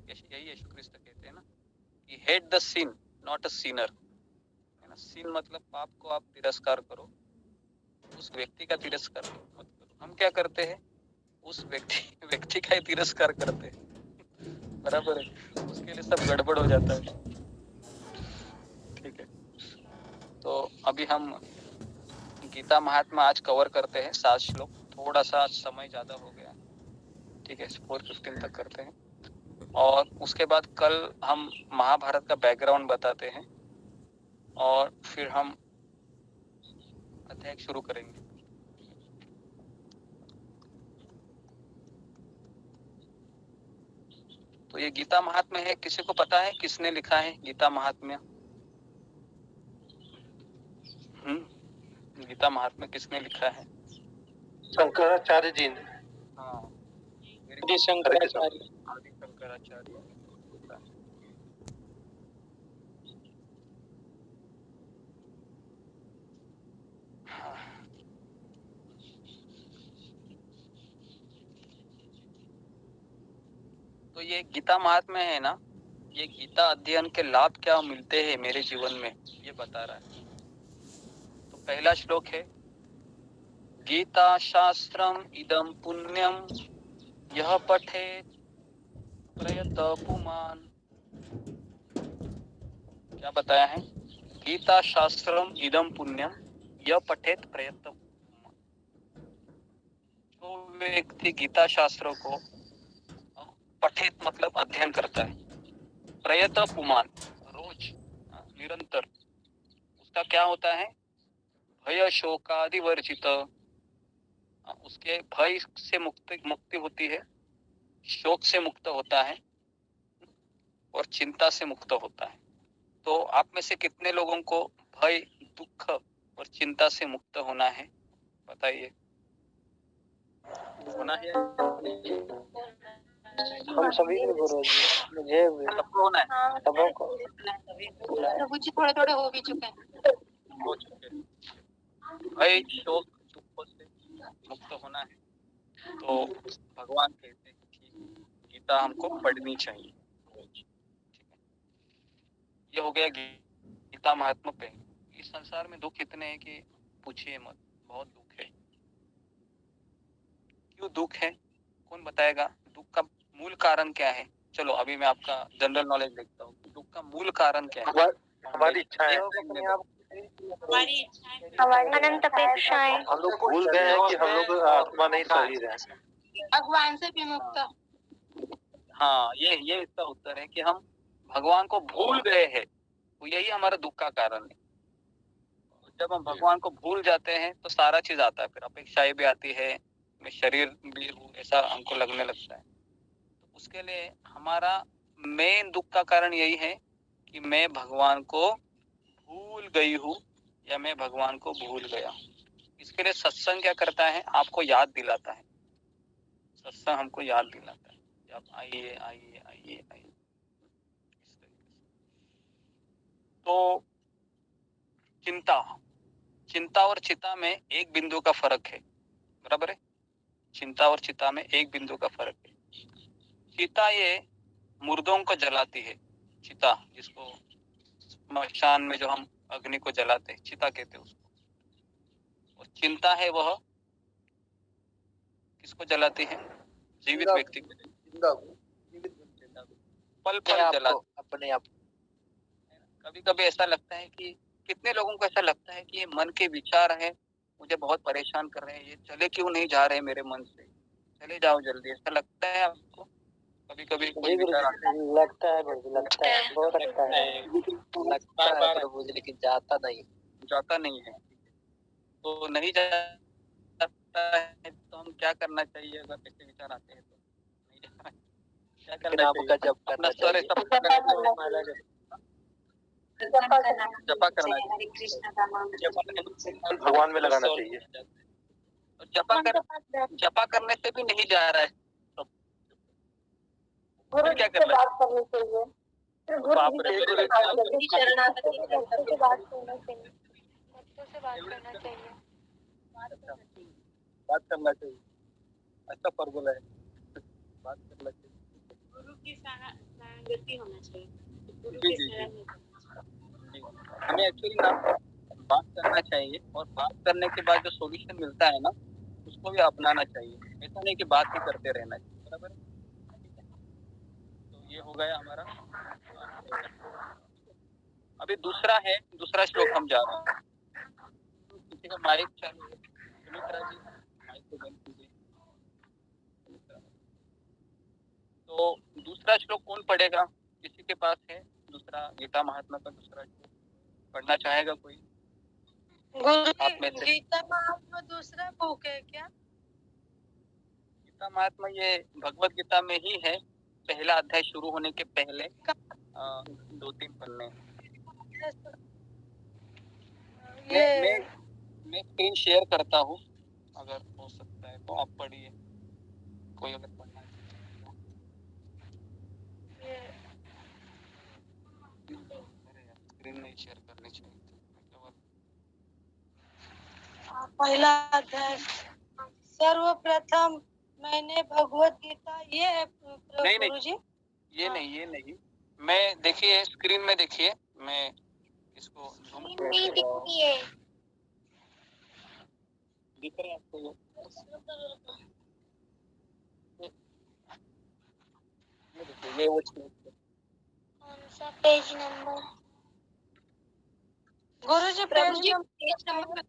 यही यीशु क्रिस्त कहते हैं ना कि hate the sin not a sinner, है ना। सिन मतलब पाप को आप तिरस्कार करो, उस व्यक्ति का तिरस्कार मत करो। हम क्या करते हैं, उस व्यक्ति का ही तिरस्कार करते हैं। बराबर है? उसके लिए सब गड़बड़ हो जाता है। ठीक है, तो अभी हम गीता महात्मा आज कवर करते हैं 7 श्लोक। थोड़ा सा समय ज्यादा हो गया, ठीक है, 4:15 तक करते हैं। और उसके बाद कल हम महाभारत का बैकग्राउंड बताते हैं और फिर हम अध्याय शुरू करेंगे। तो ये गीता महात्म्य है, किसी को पता है किसने लिखा है गीता महात्म्य? गीता महात्म्य किसने लिखा है? शंकराचार्य जी ने। हाँ, आदि शंकराचार्य। आदि शंकराचार्य। तो ये गीता महात्म्य है ना, ये गीता अध्ययन के लाभ क्या मिलते हैं मेरे जीवन में, ये बता रहा है। तो पहला श्लोक है, गीता शास्त्रम इदम पुण्यम यह पठेत प्रयत पुमान। क्या बताया है? गीता शास्त्रम इदम पुण्यम यह पठेत प्रयत पुमान। तो व्यक्ति गीता शास्त्र को पठेत मतलब अध्ययन करता है, प्रयत पुमान रोज निरंतर, उसका क्या होता है? भय शोकादि वर्जित, उसके भय से मुक्ति होती है, शोक से मुक्त होता है और चिंता से मुक्त होता है। तो आप में से कितने लोगों को भय, दुख और चिंता से मुक्त होना है? बताइए, होना है? हम सभी को गुरुजी, मुझे भी। सबको होना है? सबों को। प्रभु जी थोड़े थोड़े हो भी चुके हैं। हो चुके हैं। भय, शोक, दुख से मुक्त होना है तो भगवान कहते हैं कि गीता हमको पढ़नी चाहिए रोज। ठीक है, ये हो गया गीता महात्म्य पे। इस संसार में दुख इतने हैं कि पूछिए मत, बहुत दुख है। क्यों दुख है, कौन बताएगा? दुख का मूल कारण क्या है? चलो अभी मैं आपका जनरल नॉलेज देखता हूँ, दुख का मूल कारण क्या है? हमारी इच्छाएं, हमारी अनंत अपेक्षाएं। हम लोग भूल गए हैं कि हम लोग आत्मा नहीं शरीर है। भगवान से विमुक्त। हाँ, ये इसका उत्तर है कि हम भगवान को भूल गए हैं, तो यही हमारा दुख का कारण है। जब हम भगवान को भूल जाते हैं तो सारा चीज आता है, फिर अपेक्षाएं भी आती है, मैं शरीर भी हूँ ऐसा हमको लगने लगता है। तो उसके लिए हमारा मेन दुख का कारण यही है कि मैं भगवान को भूल गई हूँ या मैं भगवान को भूल गया हूँ। इसके लिए सत्संग क्या करता है? आपको याद दिलाता है। सत्संग हमको याद दिलाता है कि आप आइए आइए आइए आइए। इस तरीके से। तो चिंता और चिता में एक बिंदु का फर्क है, बराबर है? चिंता और चिता में एक बिंदु का फर्क है। चिता ये मुर्दों को जलाती है, चिता जिसको स्मशान में जो हम अग्नि को जलाते हैं, चिता कहते हैं उसको। और चिंता है वह किसको जलाती है? जीवित व्यक्ति को, पल पल जलाती अपने आप। कभी कभी ऐसा लगता है कि कितने लोगों को ऐसा लगता है कि ये मन के विचार है, मुझे बहुत परेशान कर रहे हैं, ये चले क्यों नहीं जा रहे मेरे मन से, चले जाओ जल्दी, ऐसा लगता है आपको? कभी कभी कोई विचार आता है? लगता है बहुत लगता है प्रभु जी, लेकिन जाता नहीं है। तो नहीं जाता है तो हम क्या करना चाहिए? अगर ऐसे विचार आते हैं तो नहीं जाना, क्या करना चाहिए? अपना स्वर ऐसा जपा करना चाहिए, भगवान में लगाना चाहिए। और जपा करने से भी नहीं जा रहा है तो क्या करना चाहिए? बाप रे, बात करना चाहिए। अच्छा फॉर्मूला है, बात करना चाहिए। गुरु की संगति होना चाहिए। गुरु जी की जी शरण जी, में। हमें एक्चुअली ना बात करना चाहिए और बात करने के बाद जो सॉल्यूशन मिलता है ना उसको भी अपनाना चाहिए। ऐसा नहीं कि बात ही करते रहना चाहिए, बराबर है? तो ये हो गया हमारा। अभी दूसरा दूसरा श्लोक हम जा रहे हैं। किसी का माइक चालू है? सुमित्रा जी माइक को बंद कीजिए। तो दूसरा श्लोक कौन पढ़ेगा? किसी के पास है दूसरा गीता महात्मा का दूसरा श्लोक पढ़ना चाहेगा कोई? आप में से गीता महात्मा दूसरा बुक है क्या? गीता महात्मा ये भगवत गीता में ही है, पहला अध्याय शुरू होने के पहले 2-3 पन्ने। मैं स्क्रीन शेयर करता हूँ, अगर हो सकता है तो आप पढ़िए, कोई अगर पढ़ना है। स्क्रीन नहीं शेयर करनी चाहिए। पहला अध्याय। सर्वप्रथम मैंने भगवत गीता, ये है गुरुजी? ये नहीं, मैं देखिए स्क्रीन में देखिए, मैं इसको जूम दिख रहा है आपको ये देखिए, ये वो श्लोक है। कौन सा पेज नंबर? गुरुजी पेज नंबर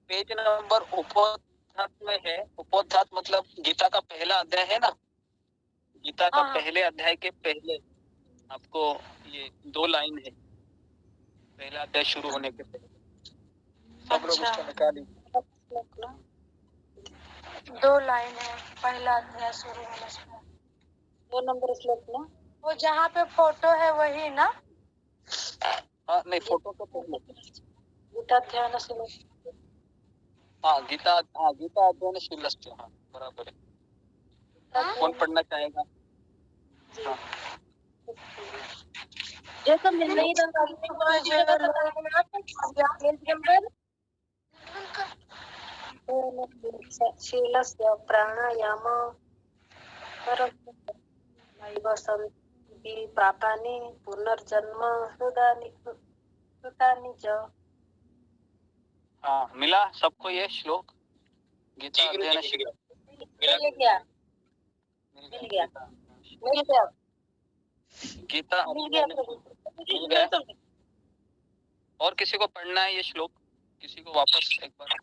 पेज नंबर उपोद्घात में है। उपोद्घात मतलब गीता का पहला अध्याय है ना, गीता का पहले अध्याय के पहले आपको ये 2 लाइन है, पहला अध्याय शुरू होने के पहले। सब लोग उसको निकालिए। 2 लाइन है पहला अध्याय शुरू होने से। 2 नंबर श्लोक ना, वो जहाँ पे फोटो है वही ना? हाँ नहीं, फोटो तो पहले। गीता ध्यान श्लोक। हाँ गीता अध्ययन शीलस्य, हाँ बराबर है। कौन पढ़ना चाहेगा? हाँ। जैसा मिल नहीं रहा शीलस्य प्राणायाम नैव सन्ति पापानि पुनर्जन्म कृतानि च। हाँ मिला सबको ये श्लोक? गीता अध्ययन मिल गया गीता मिल गया। और किसी को पढ़ना है ये श्लोक? किसी को वापस एक बार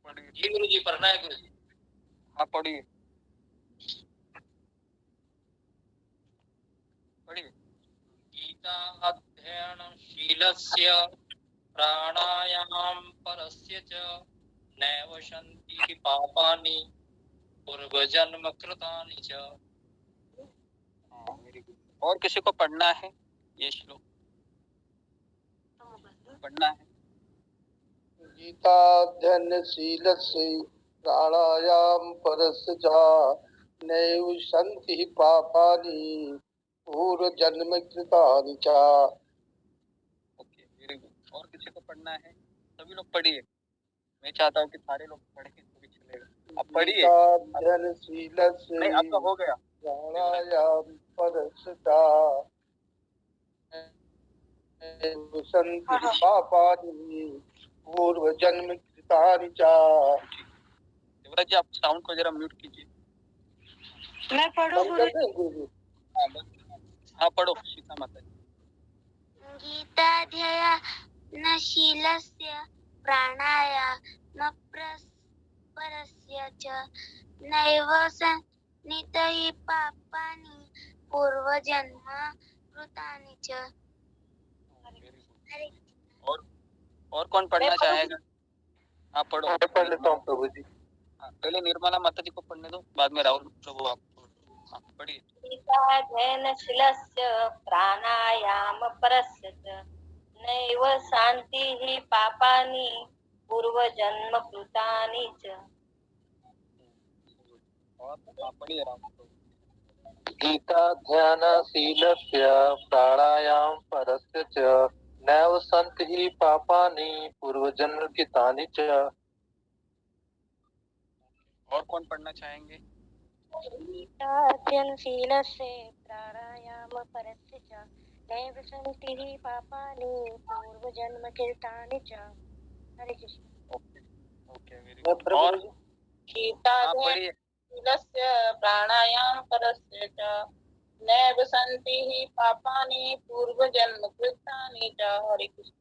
पढ़िए। जी गुरुजी, पढ़ना है गुरुजी। हाँ पढ़िए। गीता अध्ययनशीलस्य प्राणायाम परस्य च नैव सन्ति पापानि पूर्वजन्म कृतानि च। और किसी को पढ़ना है ये श्लोक? पढ़ना है। गीताध्ययनशीलस्य प्राणायाम परस्य च नैव सन्ति पापानि पूर्वजन्म कृतानि च। Okay, very good. और किसी को पढ़ना है? सभी लोग पढ़िए। मैं चाहता हूँ कि सारे लोग पढ़ें तो भी चलेगा। आप पढ़िए। गीताध्ययनशीलस्य नहीं, आपका हो गया। प्राणायाम परस्य च नैव सन्ति पापानि पूर्वजन्म कृतानि च। युवराज जी, आप साउंड को जरा म्यूट कीजिए। मैं पढ़ूं गुरुजी? हाँ पढ़ो सीता माता जी। गीताध्ययनशीलस्य प्राणायामपरस्य च नैव सन्निधि पापानि पूर्वजन्म कृतानि च। और कौन पढ़ना चाहेगा? हाँ पढ़ो। मैं पढ़ लेता हूँ प्रभु जी। हाँ, पहले निर्मला माता जी को पढ़ने दो, बाद में राहुल प्रभु आपको। हाँ पढ़िए। गीताध्ययनशीलस्य प्राणायामपरस्य च नैव शान्तिः पापानि पूर्वजन्म कृतानि च। और हाँ पढ़िए राहुल प्रभु। गीताध्ययनशीलस्य प्राणायाम परस्य च नैव सन्ति पापानि पूर्वजन्म कृतानि च। और कौन पढ़ना चाहेंगे? गीताध्ययनशीलस्य प्राणायामपरस्य च नैव सन्ति पापानि पूर्वजन्म कृतानि च। Hare Krishna. Okay very good. और हाँ पढ़िए। गीताध्ययनशीलस्य प्राणायामपरस्य च नैव सन्ति पापानि पूर्वजन्म कृतानि च। हरे कृष्ण।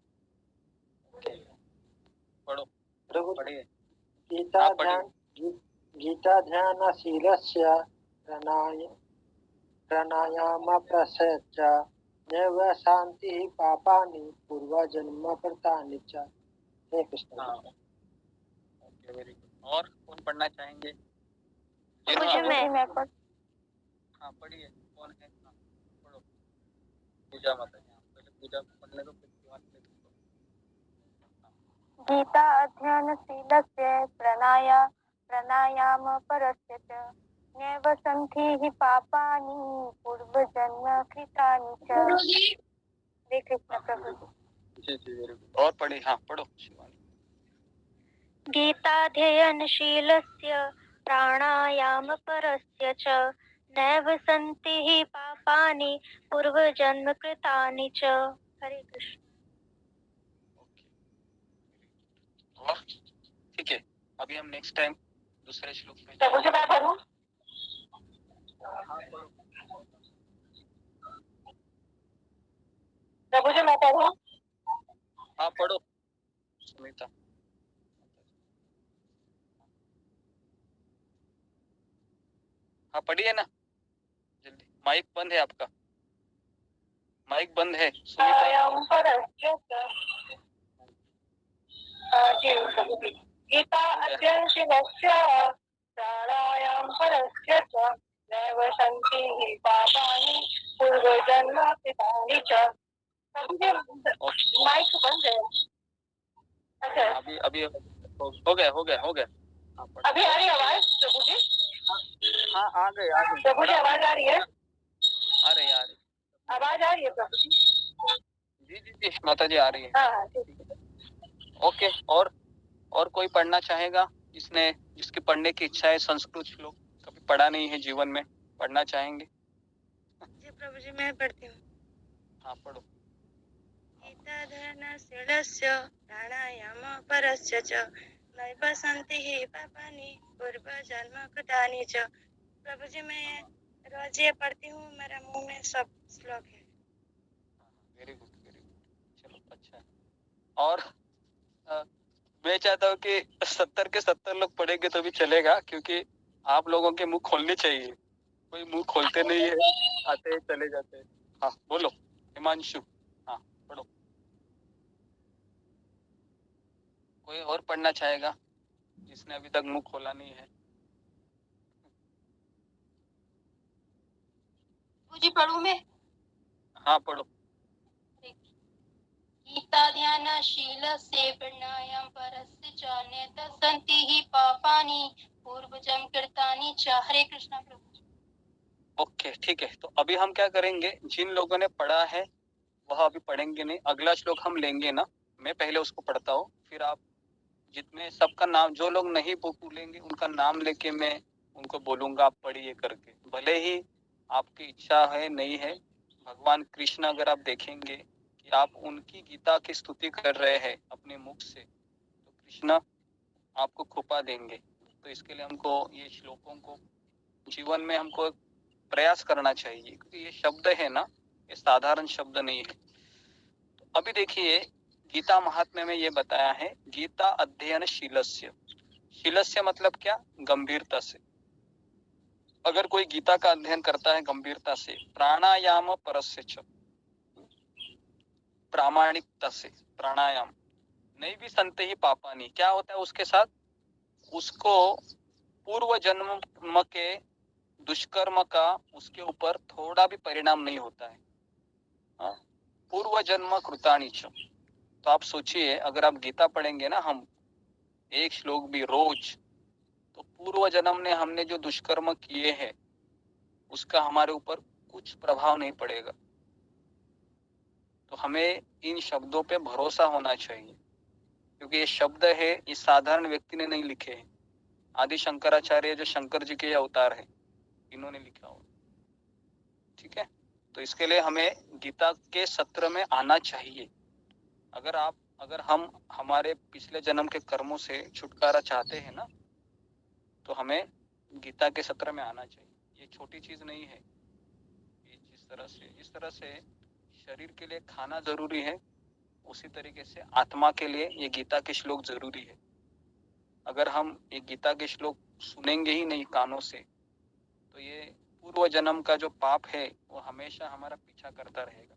पढ़ो प्रभु पढ़िए। गीताध्यानशीलस्य प्राणायामपरस्य च नैव शान्तिः पापानि पूर्वजन्म कृतानि च। हे कृष्ण। Okay very good. और कौन पढ़ना चाहेंगे? मैं हाँ पढ़िए, कौन है? हाँ पढ़ो। पूजा माता जी, हाँ, पहले पूजा पढ़ने दो, फिर शिवानी ले दो। गीता अध्ययनशीलस्य प्राणायाम परस्य च नैव सन्ति पापानि पूर्वजन्म कृतानि च। हरे कृष्ण प्रभु जी। जी जी, वेरी गुड। और पढ़िए, हाँ पढ़ो शिवानी। गीताध्ययनशीलस्य प्राणायाम परस्य च नैव सन्ति पापानि पूर्वजन्म कृतानि च। हरे कृष्ण। और ठीक है, अभी हम नेक्स्ट टाइम दूसरे श्लोक में। प्रभु जी मैं पढ़ूं? हाँ पढ़ो। प्रभु जी मैं पढ़ूं? हाँ पढ़ो सुनीता। हाँ पढ़िए ना जल्दी, माइक बंद है आपका, माइक बंद है सुनीता। परस्य च गीता अध्ययनशीलस्य प्राणायाम परस्य च नैव सन्ति पापानि पूर्वजन्म कृतानि च। माइक बंद है। अच्छा अभी अभी हो गया हो गया हो गया। हाँ, पढ़ो। अभी आ रही है आवाज प्रभु जी? हाँ आ गई प्रभु जी आवाज आ रही है? आ रही आवाज आ रही है प्रभु जी? जी जी जी माता जी आ रही है। हाँ ठीक है। ओके, और कोई पढ़ना चाहेगा जिसकी पढ़ने की इच्छा है? संस्कृत श्लोक कभी पढ़ा नहीं है जीवन में, पढ़ना चाहेंगे? जी प्रभु जी मैं पढ़ती हूँ। हाँ पढ़ो। गीताध्ययनशीलस्य प्राणायाम परस्य च नैव सन्ति पापानि पूर्वजन्म कृतानि च। प्रभु जी मैं रोज ये पढ़ती हूँ, मेरे मुंह में सब श्लोक है। वेरी गुड वेरी गुड, चलो अच्छा है। और मैं चाहता हूँ कि 70 के 70 लोग पढ़ेंगे तो भी चलेगा, क्योंकि आप लोगों के मुंह खोलने चाहिए। कोई मुंह खोलते नहीं है, आते चले जाते हैं। हाँ बोलो हिमांशु। हाँ पढ़ो। कोई और पढ़ना चाहेगा जिसने अभी तक मुंह खोला नहीं है? जी पढ़ूं मैं? हाँ पढ़ो। गीताध्ययनशीलस्य प्राणायाम परस्य च नैव सन्ति पापानि पूर्वजन्म कृतानि च। हरे कृष्णा प्रभु। ओके ठीक है, तो अभी हम क्या करेंगे, जिन लोगों ने पढ़ा है वह अभी पढ़ेंगे नहीं, अगला श्लोक हम लेंगे ना, मैं पहले उसको पढ़ता हूँ, फिर आप जितने सबका नाम, जो लोग नहीं बोलेंगे उनका नाम लेके मैं उनको बोलूंगा आप पढ़िए करके, भले ही आपकी इच्छा है नहीं है। भगवान कृष्ण अगर आप देखेंगे कि आप उनकी गीता की स्तुति कर रहे हैं अपने मुख से, तो कृष्ण आपको कृपा देंगे। तो इसके लिए हमको ये श्लोकों को जीवन में हमको प्रयास करना चाहिए, क्योंकि ये शब्द है ना, ये साधारण शब्द नहीं है। तो अभी देखिए गीता महात्म्य में ये बताया है, गीता अध्ययन शीलस्य। शीलस्य मतलब क्या? गंभीरता से। अगर कोई गीता का अध्ययन करता है गंभीरता से, प्राणायाम परस्य च, प्रामाणिकता से, प्राणायाम नहीं भी संते ही पापानी, क्या होता है उसके साथ? उसको पूर्व जन्म के दुष्कर्म का उसके ऊपर थोड़ा भी परिणाम नहीं होता है। पूर्व जन्म कृतानि च। तो आप सोचिए, अगर आप गीता पढ़ेंगे ना, हम एक श्लोक भी रोज, तो पूर्व जन्म ने हमने जो दुष्कर्म किए हैं उसका हमारे ऊपर कुछ प्रभाव नहीं पड़ेगा। तो हमें इन शब्दों पे भरोसा होना चाहिए, क्योंकि ये शब्द है, ये साधारण व्यक्ति ने नहीं लिखे हैं। आदि शंकराचार्य जो शंकर जी के अवतार है, इन्होंने लिखा हो। ठीक है, तो इसके लिए हमें गीता के सत्र में आना चाहिए। अगर हम हमारे पिछले जन्म के कर्मों से छुटकारा चाहते हैं ना, तो हमें गीता के सत्र में आना चाहिए। ये छोटी चीज नहीं है। जिस तरह से शरीर के लिए खाना जरूरी है, उसी तरीके से आत्मा के लिए ये गीता के श्लोक जरूरी है। अगर हम ये गीता के श्लोक सुनेंगे ही नहीं कानों से, तो ये पूर्व जन्म का जो पाप है वो हमेशा हमारा पीछा करता रहेगा।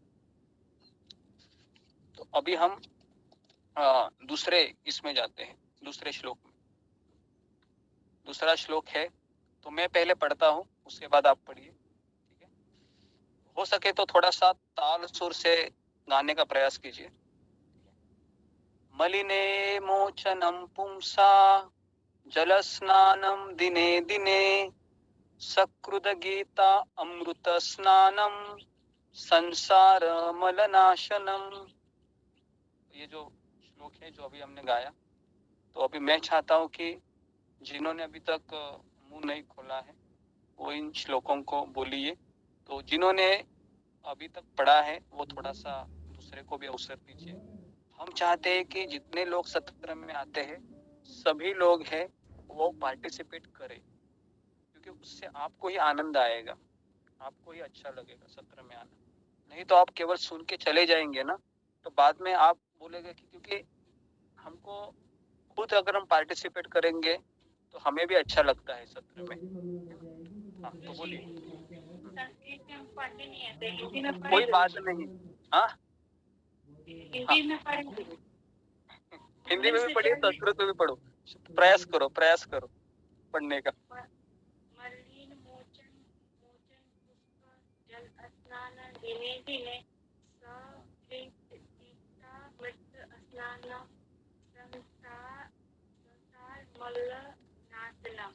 तो अभी हम दूसरे इसमें जाते हैं, दूसरे श्लोक में। दूसरा श्लोक है, तो मैं पहले पढ़ता हूँ, उसके बाद आप पढ़िए। हो सके तो थोड़ा सा ताल सुर से गाने का प्रयास कीजिए। मलिने मोचनम पुंसा जलस्नानम दिने दिने सकृद गीता अमृत स्नानम संसार मलनाशनम। ये जो श्लोक है जो अभी हमने गाया, तो अभी मैं चाहता हूँ कि जिन्होंने अभी तक मुंह नहीं खोला है वो इन श्लोकों को बोलिए। तो जिन्होंने अभी तक पढ़ा है वो थोड़ा सा दूसरे को भी अवसर दीजिए। हम चाहते हैं कि जितने लोग सत्र में आते हैं सभी लोग हैं वो पार्टिसिपेट करें, क्योंकि उससे आपको ही आनंद आएगा, आपको ही अच्छा लगेगा सत्र में आना। नहीं तो आप केवल सुन के चले जाएंगे ना, तो बाद में आप बोलेंगे कि क्योंकि हमको खुद अगर हम पार्टिसिपेट करेंगे तो हमें भी अच्छा लगता है सत्र में। हाँ, तो बोलिए। कोई बात नहीं। हाँ, हिंदी में भी पढ़िए, संस्कृत में भी पढ़ो, प्रयास करो पढ़ने का। मलिन मोचन मोचन पुष्प जल स्नान दिने दिने सृष्टा मृत स्नान संसार मल्ल नाशनम।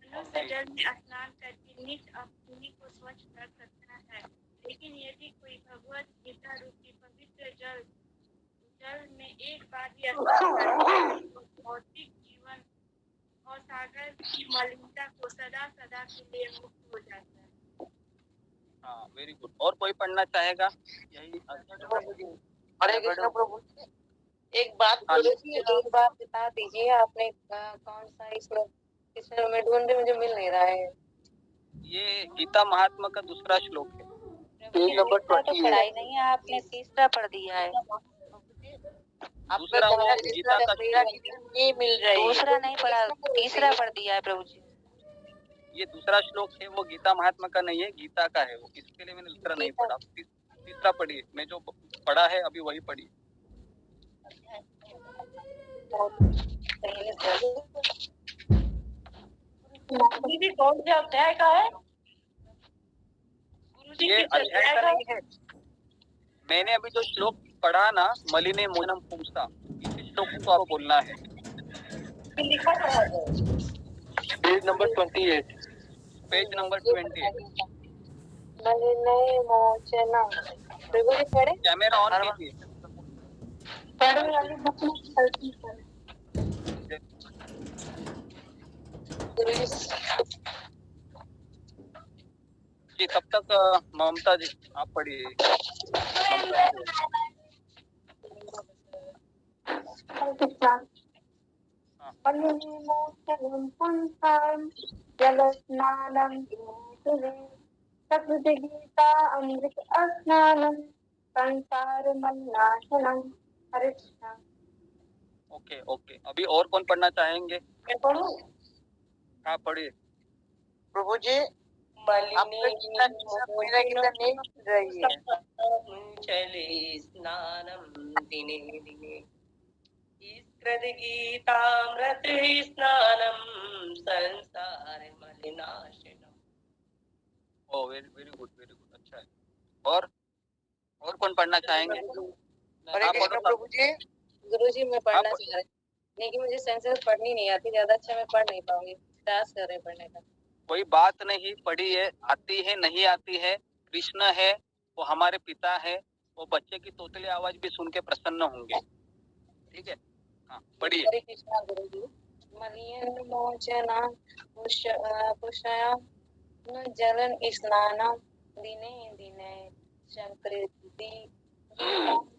मनुष्य जल में स्नान करके नित्य अपने को स्वच्छ कर सकता है, लेकिन यदि कोई भगवत गीता रूपी पवित्र जल में एक बार भी स्नान करे तो भौतिक जीवन और सागर की मलिनता को सदा सदा के लिए मुक्त हो जाता है। हाँ, वेरी गुड। और कोई पढ़ना चाहेगा? यही। हरे कृष्ण प्रभु। एक बात हाँ जी। एक बात बता दीजिए, आपने कौन सा इसमें इसमें मैं ढूंढ रही, मुझे मिल नहीं रहा है। ये गीता महात्मा का दूसरा श्लोक है। पेज नंबर 28 पढ़ाई नहीं है आपने, तीसरा पढ़ दिया है। दूसरा वो गीता का श्लोक। ये मिल रहा है। दूसरा नहीं पढ़ा, तीसरा पढ़ दिया है प्रभु जी। ये दूसरा श्लोक है, वो गीता महात्मा का नहीं है, गीता का है वो। इसके लिए मैंने दूसरा नहीं पढ़ा। तीसरा पढ़िए, मैं जो पढ़ा है अभी वही पढ़िए। दीदी कौन से अध्याय का है? गुरुजी ये किस अध्याय का नहीं है। मैंने अभी जो श्लोक पढ़ा ना, मलिने मोचनम पुंसा, इसी श्लोक को आपको बोलना है। लिखा है पेज नंबर 28। Page number 28। मलिने मोचनम। प्रभु जी पढ़े। कैमरा ऑन कीजिए। पढ़ने वाली बुक में चलती है। जी, तब तक ममता जी आप पढ़िए। मलिने मोचनम पुंसां जलस्नानं दिने सकृत गीता अमृत स्नानं संसार मलनाशनम। हरे कृष्ण। ओके ओके, अभी और कौन पढ़ना चाहेंगे? मैं पढ़ूं? हाँ, पढ़िए। प्रभु जी आपका गीता मेरा गीता नहीं मिल रही है। चले स्नानम दिने दिने गीतामृत स्नानम संसार मलिनाशनम। ओ वेरी वेरी गुड, अच्छा है। और कौन पढ़ना चाहेंगे? हरे कृष्ण प्रभु जी। गुरु जी मैं पढ़ना आप- चाह रही, लेकिन मुझे संस्कृत पढ़नी नहीं आती, ज्यादा अच्छा मैं पढ़ नहीं पाऊंगी, प्रयास कर रहे पढ़ने का। कोई बात नहीं, पढ़ी है, आती है नहीं आती है, कृष्ण है, वो हमारे पिता है, वो बच्चे की तोतली आवाज भी सुन के प्रसन्न होंगे। ठीक है, हाँ पढ़िए। हरे कृष्णा गुरु जी। मलिन मोचना पुष्या जलन स्नानम दिने दिने संकृति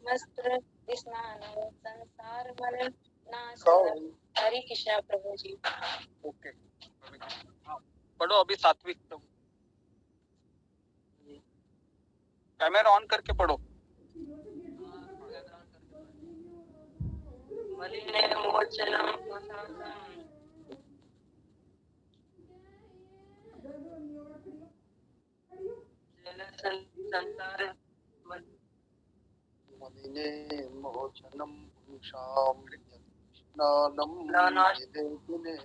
वस्त्र स्नानम संसार मलन नाशनम। हरे कृष्णा प्रभु जी। ओके, हाँ, पढ़ो अभी सात्विक प्रभु। कैमरा ऑन करके पढ़ो। मलिने मोचनम संसार मलिने मोचनम पुंसां स्नानं दिने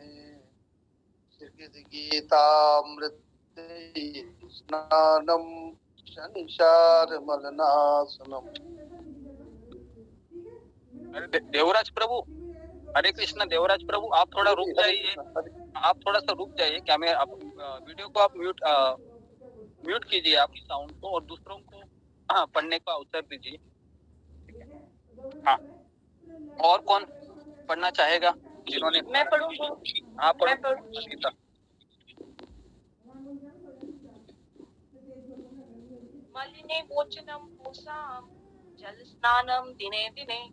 गीतामृत स्नानं शनिशार मलनाशनम। देवराज प्रभु, हरे कृष्ण। देवराज प्रभु, आप थोड़ा रुक जाइए, आप थोड़ा सा रुक जाइए। क्या मैं वीडियो को आप म्यूट कीजिए, आप साउंड को, और दूसरों को पढ़ने का अवसर दीजिए। हाँ, और कौन पढ़ना चाहेगा जिन्होंने? मैं पढ़ूँ? हाँ पढ़ो। मैं पढ़ूँ? संगीता। मलिने मोचनम पूषाम जल स्नानम दिने दिने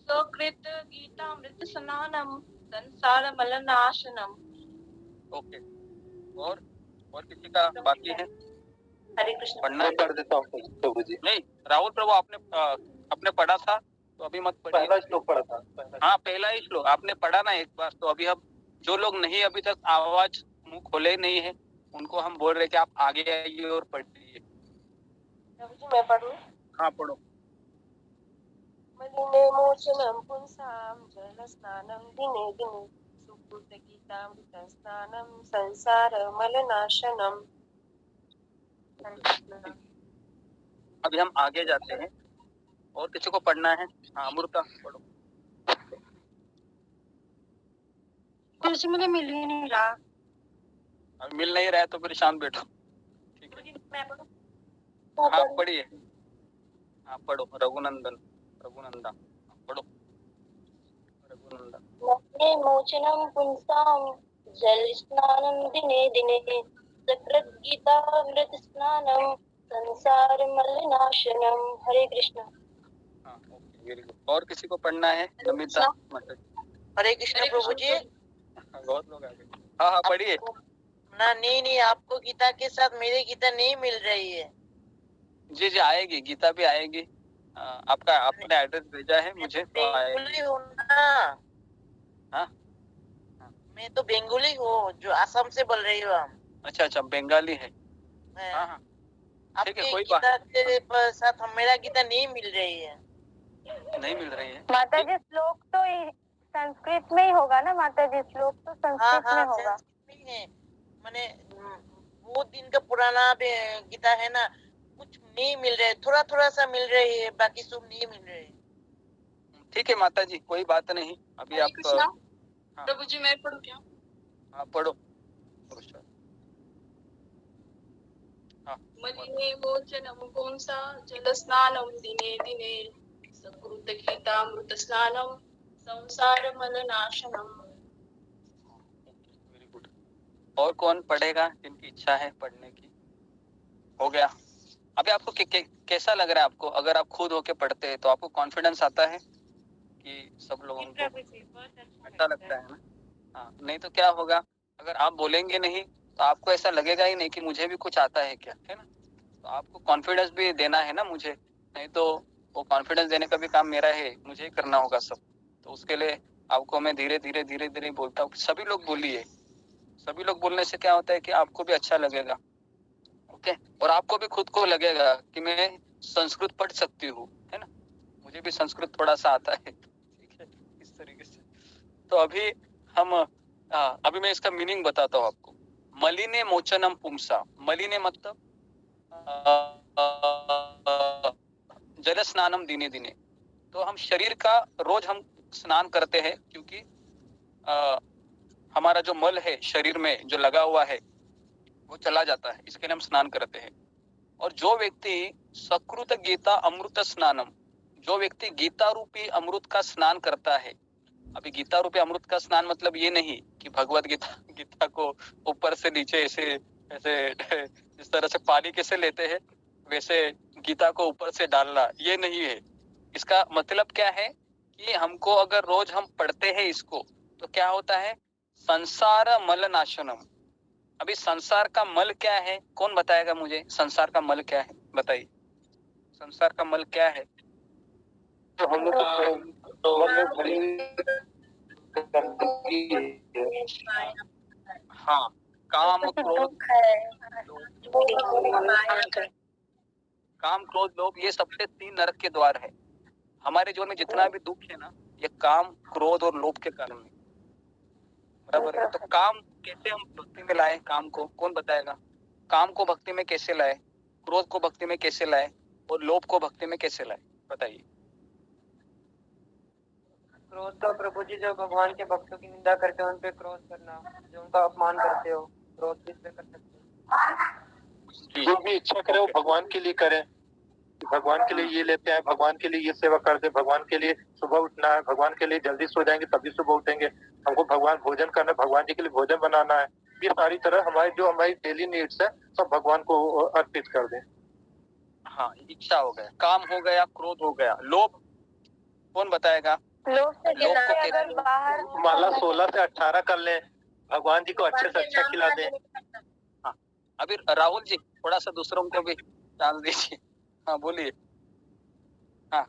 सकृत गीतामृत स्नानम संसार मलनाशनम। ओके, और किसी का बाकी है हरे कृष्ण। पढ़ना? मैं पढ़ देता हूँ प्रभु जी। नहीं राहुल प्रभु, आपने पढ़ा था तो अभी मत पढ़िए। पहला श्लोक पढ़ा था। हाँ पहला ही श्लोक आपने पढ़ा ना एक बार, तो अभी हम जो लोग नहीं अभी तक आवाज मुंह खोले नहीं है उनको हम बोल रहे कि आप आगे आइए और पढ़िए। मैं पढ़ूं? हाँ पढ़ो। मलिने मोचनम पुंसाम जल स्नानम दिने दिने सुकृत गीतामृत स्नानम संसार मलनाशनम। अभी हम आगे जाते हैं, और किसी को पढ़ना है? हाँ अमृता पढ़ो। कुछ मुझे मिल ही नहीं रहा। अभी मिल नहीं रहा है तो फिर शांत बैठो, ठीक है? मैं पढ़ूं? हाँ पढ़िए। हाँ पढ़ो। रघुनंदन पढ़ो। रघुनंदन। मलिने मोचनम पुंसाम जल स्नानम दिने दिने सकृत गीतामृत स्नानम संसार मलनाशनम। हरे कृष्ण। हाँ ओके, वेरी गुड। और किसी को पढ़ना है? नमिता मतलब। हरे कृष्ण प्रभु जी। बहुत लोग आ गए। हाँ हाँ पढ़िए। ना नहीं, आपको गीता के साथ मेरी गीता नहीं मिल रही है। जी जी आएगी, गीता भी आएगी। आपने एड्रेस भेजा है मुझे तो आएगी। बेंगोली हूँ ना। हाँ मैं तो बेंगोली हूँ, जो असम से बोल रही हूँ। अच्छा बंगाली है। हाँ हाँ ठीक है, आपके कोई गीता के साथ मेरा गीता नहीं मिल रही है। नहीं मिल रही है। माता जी श्लोक तो संस्कृत में ही होगा ना माता जी? श्लोक तो संस्कृत में होगा। संस्कृत में है। मैंने वो दिन का पुराना गीता है ना, कुछ नहीं मिल रहा है, थोड़ा थोड़ा सा मिल रही है, बाकी सब नहीं मिल रही है। ठीक है माता जी, कोई बात नहीं। अभी आप प्रभु जी मैं पढ़ूं क्या? हाँ पढ़ो। मलिने मोचनम पुंसा जल स्नानम दिने दिने सकृत गीतामृत स्नानम संसार मलनाशनम। Very good. और कौन पढ़ेगा जिनकी इच्छा है पढ़ने की? हो गया। अभी आपको कैसा लग रहा है? आपको अगर आप खुद होके पढ़ते हैं तो आपको कॉन्फिडेंस आता है कि सब लोगों को अच्छा लगता है ना? हाँ, नहीं तो क्या होगा, अगर आप बोलेंगे नहीं तो आपको ऐसा लगेगा ही नहीं कि मुझे भी कुछ आता है क्या, है ना? तो आपको कॉन्फिडेंस भी देना है ना मुझे, नहीं तो वो कॉन्फिडेंस देने का भी काम मेरा है, मुझे ही करना होगा सब। तो उसके लिए आपको मैं धीरे धीरे बोलता हूँ। सभी लोग बोलिए, सभी लोग बोलने से क्या होता है कि आपको भी अच्छा लगेगा, ओके? और आपको भी खुद को लगेगा कि मैं संस्कृत पढ़ सकती हूँ, है ना? मुझे भी संस्कृत थोड़ा सा आता है, ठीक है? इस तरीके से। तो अभी मैं इसका मीनिंग बताता हूँ आपको। मलिने मोचनम पुंसा, मलिने मतलब जल स्नानम दिने दिने। तो हम शरीर का रोज हम स्नान करते हैं, क्योंकि हमारा जो मल है शरीर में जो लगा हुआ है वो चला जाता है, इसके लिए हम स्नान करते हैं। और जो व्यक्ति सकृत गीता अमृत स्नानम, जो व्यक्ति गीता रूपी अमृत का स्नान करता है। अभी गीता रूपी अमृत का स्नान मतलब ये नहीं कि भगवत गीता को ऊपर से नीचे ऐसे जिस तरह से पानी कैसे लेते हैं वैसे गीता को ऊपर से डालना, ये नहीं है। इसका मतलब क्या है कि हमको अगर रोज हम पढ़ते हैं इसको तो क्या होता है? संसार मल नाशनम। अभी संसार का मल क्या है? कौन बताएगा मुझे? संसार का मल क्या है बताइए। संसार का मल क्या है? तो हम लोग हाँ, काम क्रोध लोभ, ये सबसे 3 नरक के द्वार है। हमारे जीवन में जितना भी दुख है ना, ये काम क्रोध और लोभ के कारण है, बराबर है? तो काम कैसे हम भक्ति में लाए? काम को कौन बताएगा? काम को भक्ति में कैसे लाए? क्रोध को भक्ति में कैसे लाए और लोभ को भक्ति में कैसे लाए, बताइए। क्रोध तो प्रभु जी जो भगवान के भक्तों की निंदा करते हो उन पे क्रोध करना, जो उनका अपमान करते हो क्रोध किस पे कर सकते हो। जो भी इच्छा करे वो भगवान के लिए करें, भगवान के लिए ये लेते हैं, भगवान के लिए ये सेवा कर दे, भगवान के लिए सुबह उठना है, भगवान के लिए जल्दी सो जाएंगे तभी सुबह उठेंगे, हमको भगवान भोजन करना है, भगवान जी के लिए भोजन बनाना है, ये सारी तरह हमारी डेली नीड्स है सब भगवान को अर्पित कर दें। हाँ, इच्छा हो गया, काम हो गया, क्रोध हो गया, लोभ कौन बताएगा? लोभ से लोभ को अगर कैसे? बाहर माला 16 से 18 कर लें, भगवान जी को अच्छे से अच्छा खिला दें। हाँ, अभी राहुल जी थोड़ा सा दूसरों को भी चांस दीजिए। हाँ बोलिए। हाँ,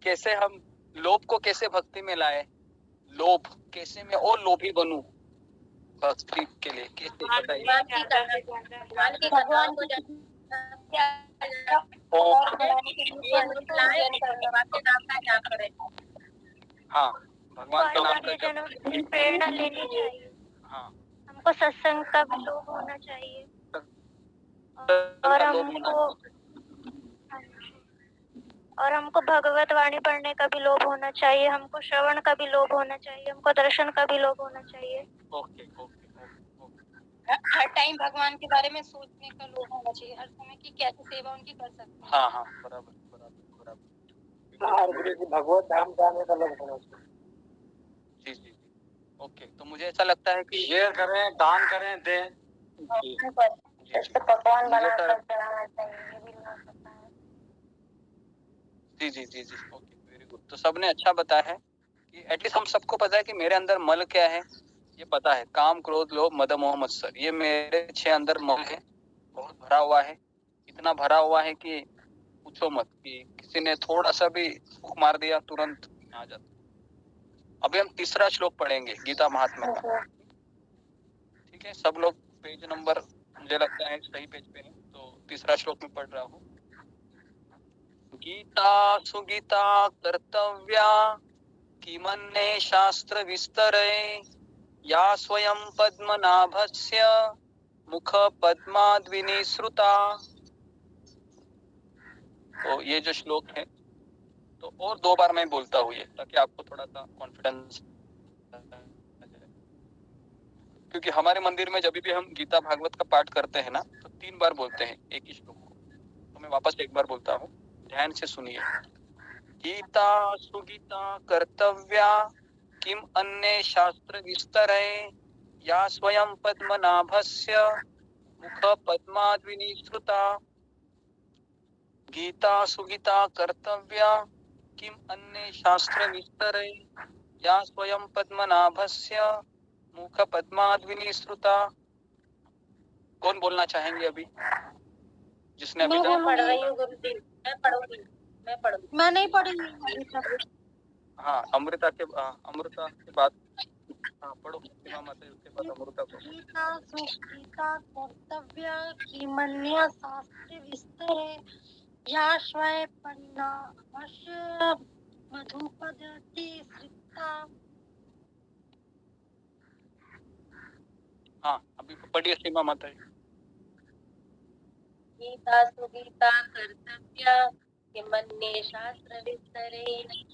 कैसे हम लोभ को कैसे भक्ति में लाए, लोभ कैसे मैं और लोभी बनूं भक्ति के लिए, कैसे बताइए। भगवान को हाँ, भगवान का नाम का जप। प्रेरणा लेनी चाहिए। हाँ, हमको सत्संग का भी लोभ होना चाहिए और हमको भगवत वाणी पढ़ने का भी लोभ होना चाहिए, हमको श्रवण का भी लोभ होना चाहिए, हमको दर्शन का भी लोभ होना चाहिए। ओके ओके हर टाइम भगवान के बारे में सोचने का लोभ होना चाहिए, हर समय की कैसे सेवा उनकी कर सकते हैं। हाँ हाँ, बराबर बराबर बराबर। और गुरु जी भगवत धाम जाने का लोग होना चाहिए। जी जी जी, ओके। तो मुझे ऐसा लगता है कि शेयर करें, दान करें, दें। पकवान बनाकर चढ़ाना चाहिए, ये भी लोग पता है। जी जी जी जी, ओके, वेरी गुड। तो सबने अच्छा बताया है कि एटलीस्ट हम सबको पता है कि मेरे अंदर मल क्या है, ये पता है। काम, क्रोध, लोभ, मद, मोह, मत्सर, ये मेरे 6 अंदर मल है, बहुत भरा हुआ है। इतना भरा हुआ है कि पूछो मत, कि किसी ने थोड़ा सा भी फूंक मार दिया तुरंत आ जाता। अभी हम तीसरा श्लोक पढ़ेंगे गीता महात्म्य का, ठीक है। सब लोग पेज नंबर, मुझे लगता है सही पेज पे है, तो तीसरा श्लोक में पढ़ रहा हूँ। गीता सुगीता कर्तव्या किमन्ये शास्त्र विस्तरे या स्वयं पद्मनाभस्य मुख पद्माद्विनिसृता। तो ये जो श्लोक है, तो और 2 बार मैं बोलता हूँ ये, ताकि आपको थोड़ा सा कॉन्फिडेंस, क्योंकि हमारे मंदिर में जब भी हम गीता भागवत का पाठ करते हैं ना, तो 3 बार बोलते हैं एक ही श्लोक को। तो मैं वापस एक बार बोलता हूँ, ध्यान से सुनिए। गीता सुगीता कर्तव्या किम अन्ये शास्त्र विस्तरे या स्वयं पद्मनाभस्य मुख पद्माद्विनिसृता। गीता सुगीता कर्तव्या किम अन्ये शास्त्र विस्तरे या स्वयं पद्मनाभस्य मुख पद्माद्विनिसृता। कौन बोलना चाहेंगे अभी, जिसने अभी तक? पढ़ रही हूँ गुरु जी, मैं पढ़ूंगी। मैं नहीं पढ़ूंगी। हाँ, अमृता के बाद हाँ पढ़ो, सीमा माता, उसके बाद अमृता को। गीता सुगीता कर्तव्य किमन्य शास्त्र विस्तरे या स्वयं पद्मनाभस्य मधुपद्माद्विनिसृता। हाँ, अभी पढ़िए सीमा माता। गीता सुगीता कर्तव्य किमन्ये शास्त्र विस्तरे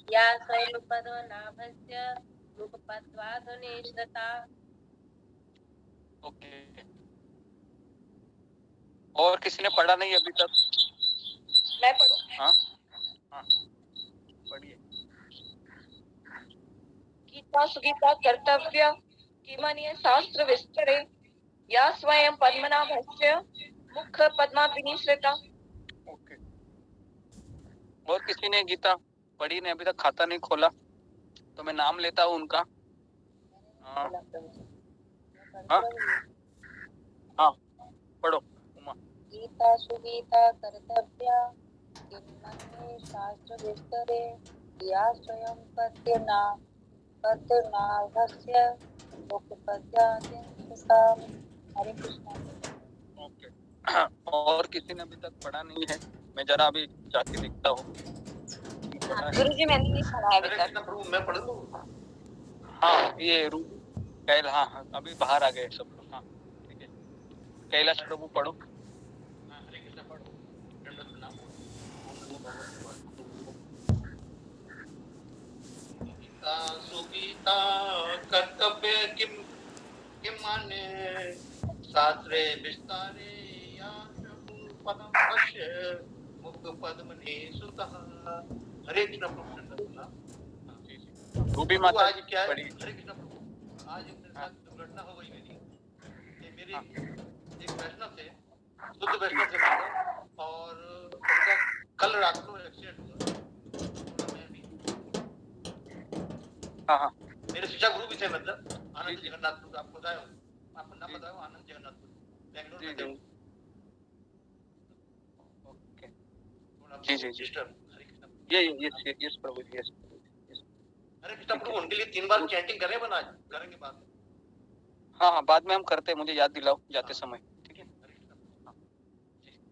या स्वयं पद्मनाभस्य मुख पद्माद्विनिसृता। ओके, और किसी ने पढ़ा नहीं अभी तक? मैं पढ़ूं? हाँ हाँ, पढ़िए। गीता सुगीता कर्तव्य किमन्ये शास्त्र विस्तरे या स्वयं पद्मनाभस्य मुख पद्माद्विनिसृता। ओके, और किसी ने गीता पढ़ी नहीं अभी तक, खाता नहीं खोला, तो मैं नाम लेता हूँ उनका। हाँ हाँ हाँ, पढ़ो उमा। गीता सुगीता कर्तव्य किमन्ये शास्त्र विस्तरे या स्वयं पद्मनाभस्य मुख पद्माद्विनिसृता। हरे कृष्णा। ओके, और किसी ने अभी तक पढ़ा नहीं है? मैं जरा अभी जाके देखता हूँ। गुरुजी मैंने नहीं पढ़ा अभी तक। मैं पढ़ लूं? हाँ, ये कैल, हाँ हाँ, अभी बाहर आ गए सब लोग। हाँ ठीक है, कैलाश प्रभु पढ़ो। सुगीता कर्तव्य किम किम माने शास्त्रे विस्तारे या पदम पश्य मुख पद्मनि सुतः। हरे कृष्ण प्रभु। रूबी प्रभु माता आज क्या है? पढ़िए। हरे कृष्ण प्रभु। आज एक मेरे साथ दुर्घटना हो गई मेरी। ये मेरे एक वैष्णव थे, शुद्ध वैष्णव थे मतलब, और उनका कल रात को एक्सीडेंट हुआ। मैं भी हाँ मेरे शिक्षा गुरु भी थे, मतलब आनंद जगन्नाथपुर, आपको बताया, आपको नाम बताया, आनंद जगन्नाथपुर बेंगलोर में थे। जी जी जी। सिस्टर हरे कृष्ण। यस प्रभु जी, यस। हरे कृष्ण प्रभु, उनके लिए 3 बार चैंटिंग करें, बना करेंगे बाद में। हाँ, बाद में हम करते हैं, मुझे याद दिलाओ जाते समय, ठीक है।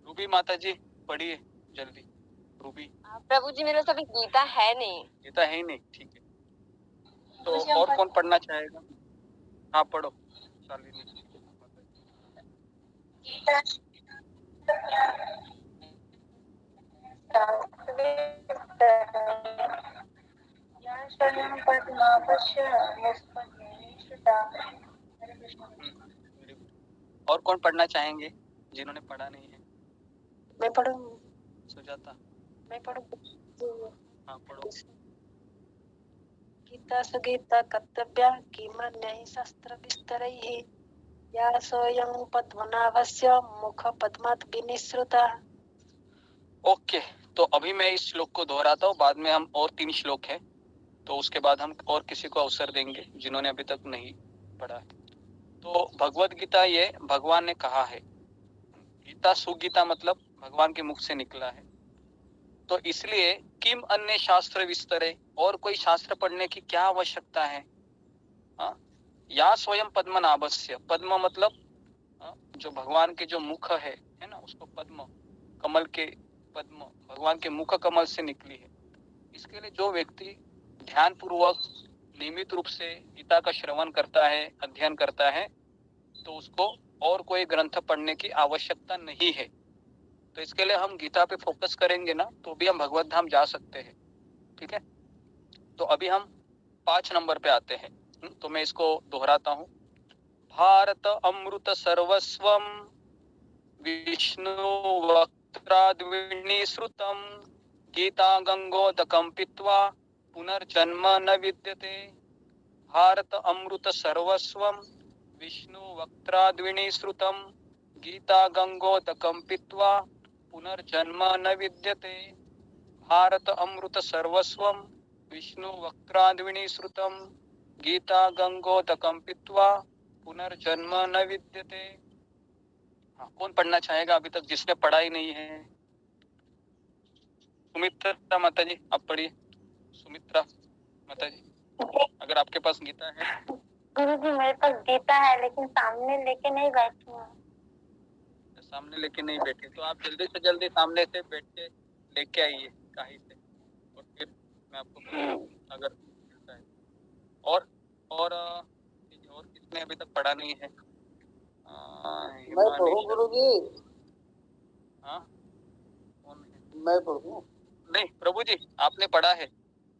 रूबी माता जी पढ़िए जल्दी। रूबी। प्रभु जी, मेरे पास अभी गीता है नहीं। गीता है ही नहीं, ठीक है। तो और कौन पढ़ना चाहेगा? हाँ पढ़ो शालिनी। और कौन पढ़ना चाहेंगे जिन्होंने पढ़ा नहीं है? मैं पढ़ूंगी। सुजाता। मैं पढ़ूंगी। हाँ पढ़ो। गीता सुगीता कर्तव्या किमन्यैः शस्त्र विस्तरैः या स्वयं पद्मनाभस्य मुख पद्मात् विनिसृता। ओके, तो अभी मैं इस श्लोक को दोहराता हूँ, बाद में हम और 3 श्लोक है, तो उसके बाद हम और किसी को अवसर देंगे जिन्होंने अभी तक नहीं पढ़ा है। तो भगवत गीता ये भगवान ने कहा है, गीता सुगीता मतलब भगवान के मुख से निकला है, तो इसलिए किम अन्य शास्त्र विस्तरे, और कोई शास्त्र पढ़ने की क्या आवश्यकता है? या स्वयं पद्मनाभस्य, पद्म मतलब जो भगवान के जो मुख है ना, उसको पद्म, कमल के पद्म, भगवान के मुख कमल से निकली है। इसके लिए जो व्यक्ति ध्यान पूर्वक नियमित रूप से गीता का श्रवण करता है, अध्ययन करता है, तो उसको और कोई ग्रंथ पढ़ने की आवश्यकता नहीं है। तो इसके लिए हम गीता पे फोकस करेंगे ना, तो भी हम भगवत धाम जा सकते हैं, ठीक है। तो अभी हम 5 नंबर पे आते हैं, तो मैं इसको दोहराता हूँ। भारत अमृत सर्वस्वम विष्णु वक्त्राद्विणी श्रुतम गीता गंगोदकं पीत्वा पुनर्जन्म न विद्यते। भारत अमृत सर्वस्वम विष्णु वक्त्राद्विणी श्रुतम गीता गंगोदकं पीत्वा पुनर्जन्म न विद्यते। भारत अमृत सर्वस्वम विष्णु वक्त्राद्विणी श्रुतम गीता गंगोदकं पीत्वा पुनर्जन्म न विद्यते। हाँ, कौन पढ़ना चाहेगा अभी तक जिसने पढ़ा ही नहीं है? सुमित्रा माता जी आप पढ़िए। सुमित्रा माता जी, अगर आपके पास गीता है। गुरु जी, मेरे पास गीता है लेकिन सामने लेके नहीं बैठी हूँ। सामने लेके नहीं बैठे, तो आप जल्दी से जल्दी सामने से बैठ के लेके आइए कहीं से, और फिर मैं आपको अगर मिलता है। और किसने अभी तक पढ़ा नहीं है? मैं पढ़ूं गुरु जी? हाँ कौन है? मैं पढ़ूं? नहीं प्रभु जी, आपने पढ़ा है,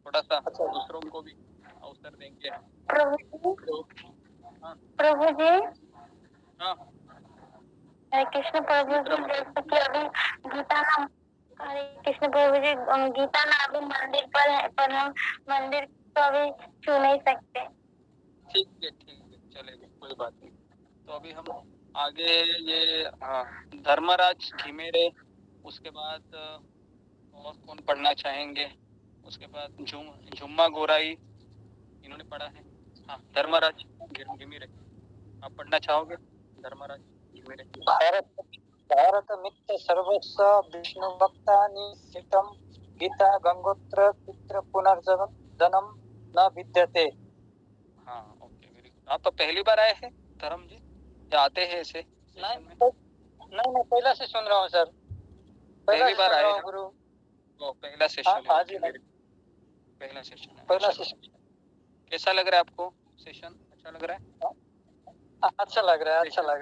थोड़ा सा अच्छा। दूसरों को भी अवसर देंगे। प्रभु जी, हाँ प्रभु जी, हाँ हरे कृष्ण प्रभु जी, जैसे कि अभी गीता ना, हरे कृष्ण प्रभु जी, गीता ना अभी मंदिर पर है, पर हम मंदिर को अभी छू नहीं सकते। ठीक है चलेगा, कोई बात नहीं। तो अभी हम आगे ये धर्मराज घिमेरे, उसके बाद और कौन पढ़ना चाहेंगे? उसके बाद झुम्मा गोराई, इन्होंने पढ़ा है। हाँ धर्मराज घिमेरे, आप पढ़ना चाहोगे? धर्मराज घिमेरे। भारत मित्र सर्वस्व विष्णु भक्तानि सितम गीता गंगोत्र पितृ पुनर्जन्म न विद्यते। हाँ ओके, वेरी गुड। आप तो पहली बार आए हैं धर्म जी, या आते हैं ऐसे? नहीं, पहला से सुन रहा हूँ सर। पहली बार आए हैं गुरु? पहला सेशन हाँ जी, पहला सेशन है। पहला सेशन। कैसा लग रहा है आपको सेशन? अच्छा लग रहा है? अच्छा लग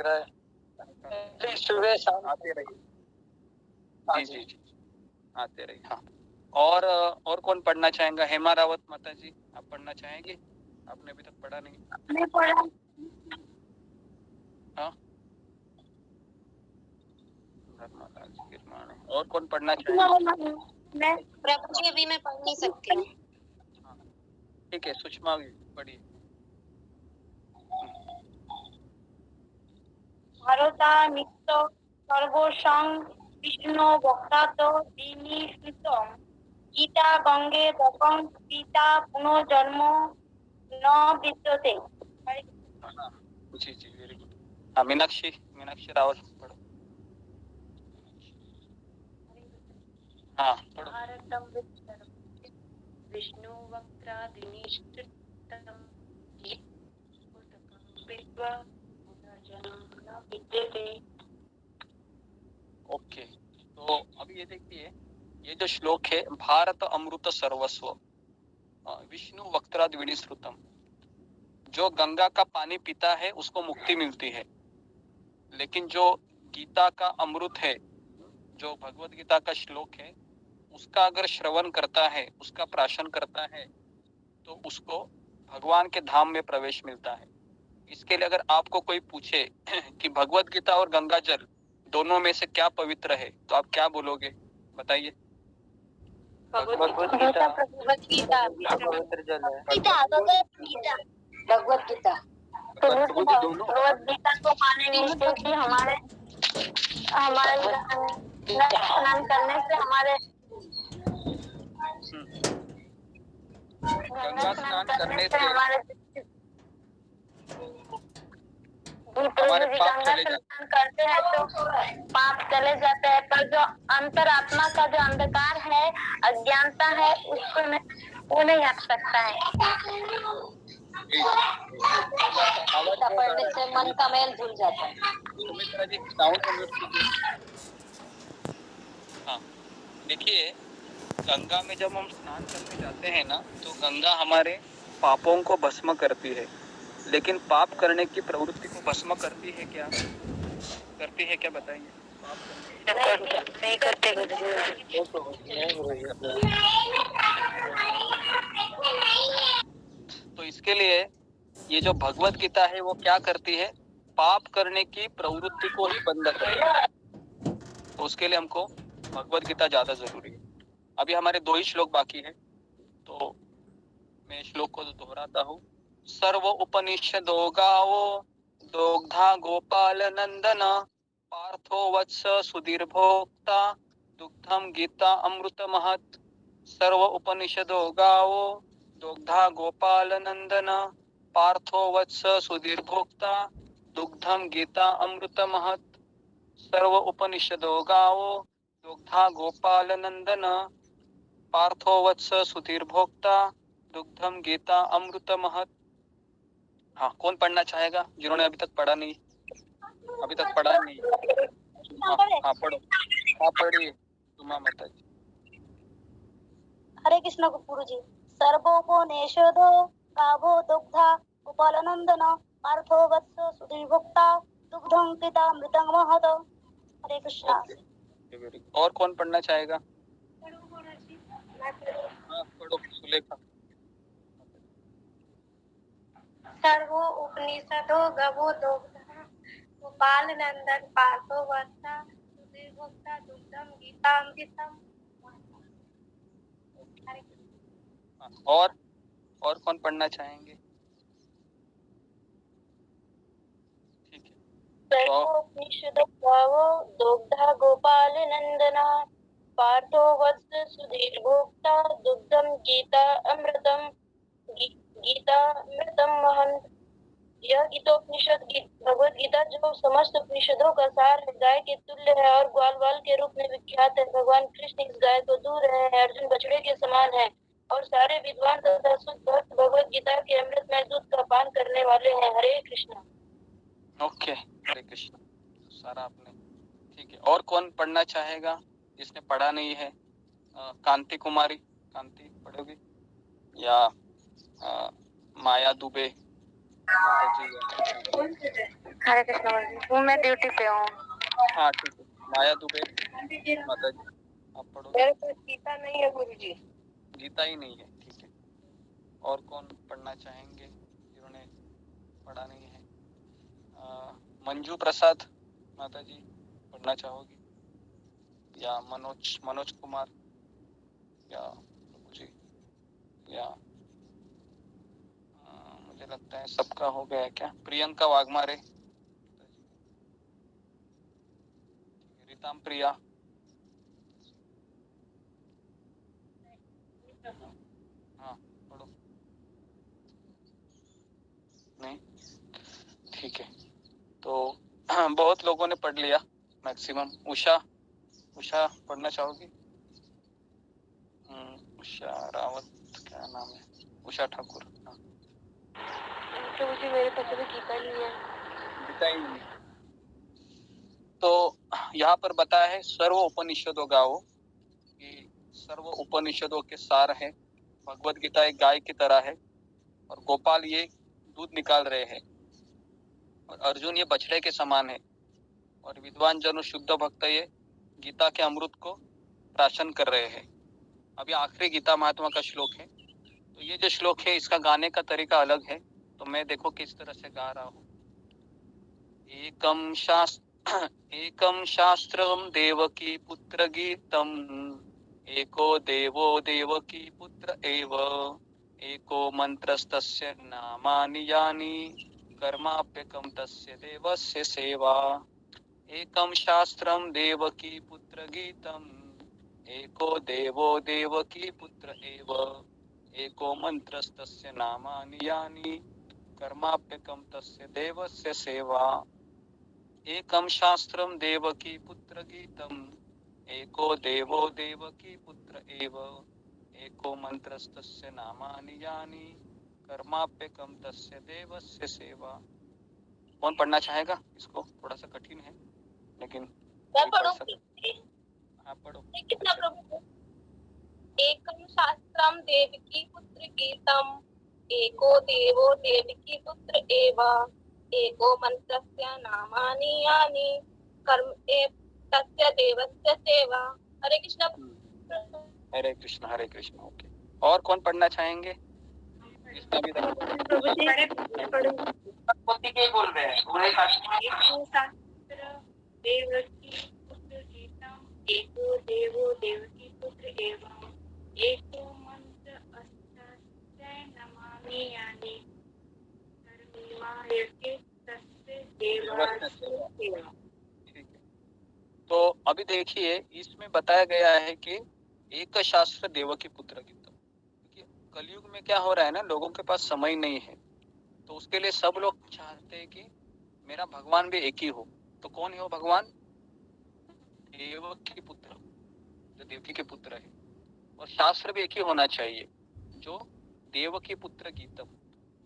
रहा है। सुबह शाम आते रहिए। जी। आते रहिए। हाँ, और कौन पढ़ना चाहेगा? हेमा रावत माता जी, आप पढ़ना चाहेंगे? आपने अभी तक पढ़ा नहीं। मैं पढ़ा। हाँ, और कौन पढ़ना चाहेगा? मैं प्रभु जी अभी मैं पढ़ नहीं सकती हूँ। हाँ, ठीक है, सुषमा भी पढ़िए। ভারতা নিত্য সর্বসং বিষ্ণু বক্তাত দিনী স্মৃতম গীতা গঙ্গে বকং পিতা পুনর্জন্ম ন বিদ্যতে। हाँ, जी जी, वेरी गुड। हाँ, मीनाक्षी रावत पढ़ो। हाँ, पढ़ो। भारतं विष्णु वक्त्रादिनिष्ठितं विद्वा पुनर्जन्म न विद्यते। ओके, तो अभी ये देखिए, ये जो श्लोक है, भारत अमृत सर्वस्व विष्णु वक्त्राद विनिश्रुतम, जो गंगा का पानी पीता है उसको मुक्ति मिलती है, लेकिन जो गीता का अमृत है, जो भगवत गीता का श्लोक है, उसका अगर श्रवण करता है, उसका प्राशन करता है, तो उसको भगवान के धाम में प्रवेश मिलता है। इसके लिए अगर आपको कोई पूछे कि भगवत गीता और गंगा जल दोनों में से क्या पवित्र है, तो आप क्या बोलोगे? बताइए। भगवत गीता भगवत गीता पवित्र जल है। भगवत गीता दोनों। भगवत गीता को मानेंगे क्योंकि हमारे स्नान करने से हमारे गंगा स्नान करने से हमारे हमारे पाप गंगा चले जाते स्नान करते हैं तो पाप चले जाते हैं, पर जो अंतरात्मा का जो अंधकार है, अज्ञानता है, उसको वो नहीं हट सकता है। पढ़ने से मन का मैल धुल जाता है। सुमित्रा जी, साउंड को म्यूट कीजिए। हाँ, देखिए, गंगा में जब हम स्नान करने जाते हैं ना, तो गंगा हमारे पापों को भस्म करती है, लेकिन पाप करने की प्रवृत्ति को भस्म करती है क्या? बताइए। नहीं करते। तो इसके लिए ये जो भगवत गीता है वो क्या करती है? पाप करने की प्रवृत्ति को ही बंद करती है। तो उसके लिए हमको भगवत गीता ज्यादा जरूरी है। अभी हमारे 2 ही श्लोक बाकी है, तो मैं श्लोक को दोहराता हूँ। सर्व उपनिषदो गावो दोग्धा गोपाल नंदन पार्थो वत्स सुधीर भोक्ता दुग्धम गीता अमृत महत। सर्व उपनिषदो गावो दुग्धा गोपाल नंदन पार्थो वत्स सुधीर भोक्ता दुग्धम गीता अमृत महत। सर्व उपनिषदो गावो दुग्धा गोपाल नंदन पार्थो वत्स सुधीर भोक्ता दुग्धम गीता अमृत महत। हाँ, कौन पढ़ना चाहेगा जिन्होंने अभी तक पढ़ा नहीं? हाँ, पढ़ो। हाँ, पढ़िए तुमा माता जी। हरे कृष्ण गुरु जी। सर्वोपनिषदो गावो दुग्धा गोपालनंदन पार्थो वत्स सुधीर्भुक्ता दुग्धं पिता मृतं महत। हरे कृष्ण। और कौन पढ़ना चाहेगा? हाँ, पढ़ो सुलेखा। सर्वो उपनिषदो गवो दुग्धः गोपाल नंदन पार्थो वत्स सुधीर्भुक्ता दुग्धम गीतामृतम। और कौन पढ़ना चाहेंगे? ठीक है। सर्वोपनिषदो गावो दुग्धा गोपाल नंदन पार्थो वत्स सुधीर्भुक्ता दुग्धं गीता अमृतम महन। यह गीतोपनिषद भगवत गीता जो समस्त उपनिषदों का सार है, गाय के तुल्य है और ग्वाल बाल के रूप में विख्यात है। भगवान कृष्ण इस गाय को दूध रहे हैं, अर्जुन बछड़े के समान है और सारे विद्वान तथा शुद्ध भक्त भगवत गीता के अमृतमय दूध का पान करने वाले हैं। हरे कृष्ण। ओके, हरे कृष्ण। सारा आपने ठीक है। और कौन पढ़ना चाहेगा जिसने पढ़ा नहीं है? कांति कुमारी, कांति पढ़ोगी या माया दुबे? हरे कृष्ण। मैं ड्यूटी पे हूँ। हाँ, ठीक है। माया दुबे माता जी। आप पढ़ो। मेरे पास गीता नहीं है गुरुजी। गीता ही नहीं है, ठीक है। और कौन पढ़ना चाहेंगे जिन्होंने पढ़ा नहीं है? मंजू प्रसाद माता जी पढ़ना चाहोगी, या मनोज कुमार, या जी, या मुझे लगता है सबका हो गया है क्या? प्रियंका वाघमारे, रीताम प्रिया, हाँ पढ़ो। नहीं, ठीक है। तो बहुत लोगों ने पढ़ लिया मैक्सिमम। उषा पढ़ना चाहोगी? उषा रावत, क्या नाम है? उषा ठाकुर। हाँ। तो मुझे मेरे पास अभी गीता नहीं है। गीता ही नहीं। तो यहाँ पर बताया है सर्व उपनिषदों गाओ, कि सर्व उपनिषदों के सार है। भगवत गीता एक गाय की तरह है, और गोपाल ये दूध निकाल रहे हैं, और अर्जुन ये बछड़े के समान है, और विद्वान जन शुद्ध भक्त ये गीता के अमृत को प्राशन कर रहे हैं। अभी आखिरी गीता महात्मा का श्लोक है। तो ये जो श्लोक है इसका गाने का तरीका अलग है, तो मैं देखो किस तरह से गा रहा हूँ। एकम शास्त्रम देवकी पुत्र गीतम, एको देवो देवकी पुत्र एव, एको मंत्रस्तस्य नामानि यानि, कर्माप्यकं तस्य देवस्य सेवा। एकम शास्त्रम देवकी पुत्र गीतम, एको देवो देवकी पुत्र एव, एको मंत्रस्तस्य नामानि यानि, कर्माप्यकं तस्य देवस्य सेवा। एकम शास्त्रम देवकी पुत्र गीतम, एको देवो देवकी पुत्र एव, एको मंत्रस्तस्य नामानि यानि, कर्माप्यकं तस्य देवस्य सेवा। कौन पढ़ना चाहेगा इसको? थोड़ा सा कठिन है लेकिन मैं पढ़ूंगी। आप पढ़ो। कितना प्रभु? एकम शास्त्रम देवकी पुत्र गीतम, एको देवो देवकी पुत्र एव, एको मंत्रस्य नामानि यानि, कर्म तस्य देवस्य सेवा। हरे कृष्ण। हरे कृष्ण हरे कृष्ण। ओके, और कौन पढ़ना चाहेंगे? जिसने भी बोल रहे हैं देवकी पुत्र गीतम, एको देवो देवकी पुत्र एव, एको मंत्र अष्टस्य नमामि यानि, कर्मैवाह्यके तस्य देवस्य सेवा। ठीक है। तो अभी देखिए इसमें बताया गया है कि एक शास्त्र देवकी पुत्र गीतम, क्योंकि कलयुग में क्या हो रहा है ना, लोगों के पास समय नहीं है, तो उसके लिए सब लोग चाहते हैं कि मेरा भगवान भी एक ही हो। तो कौन है वो भगवान? देवकी पुत्र, जो देवकी के पुत्र है, और शास्त्र भी एक ही होना चाहिए, जो देवकी पुत्र गीतम,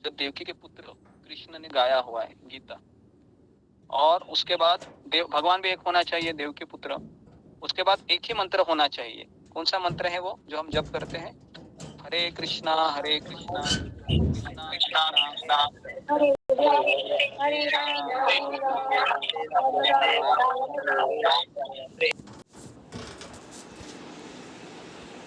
जो देवकी के पुत्र कृष्ण ने गाया हुआ है गीता। और उसके बाद भगवान भी एक होना चाहिए, देव के पुत्र। उसके बाद एक ही मंत्र होना चाहिए। कौन सा मंत्र है वो जो हम जप करते हैं? हरे कृष्णा कृष्णा कृष्णा कृष्णा हरे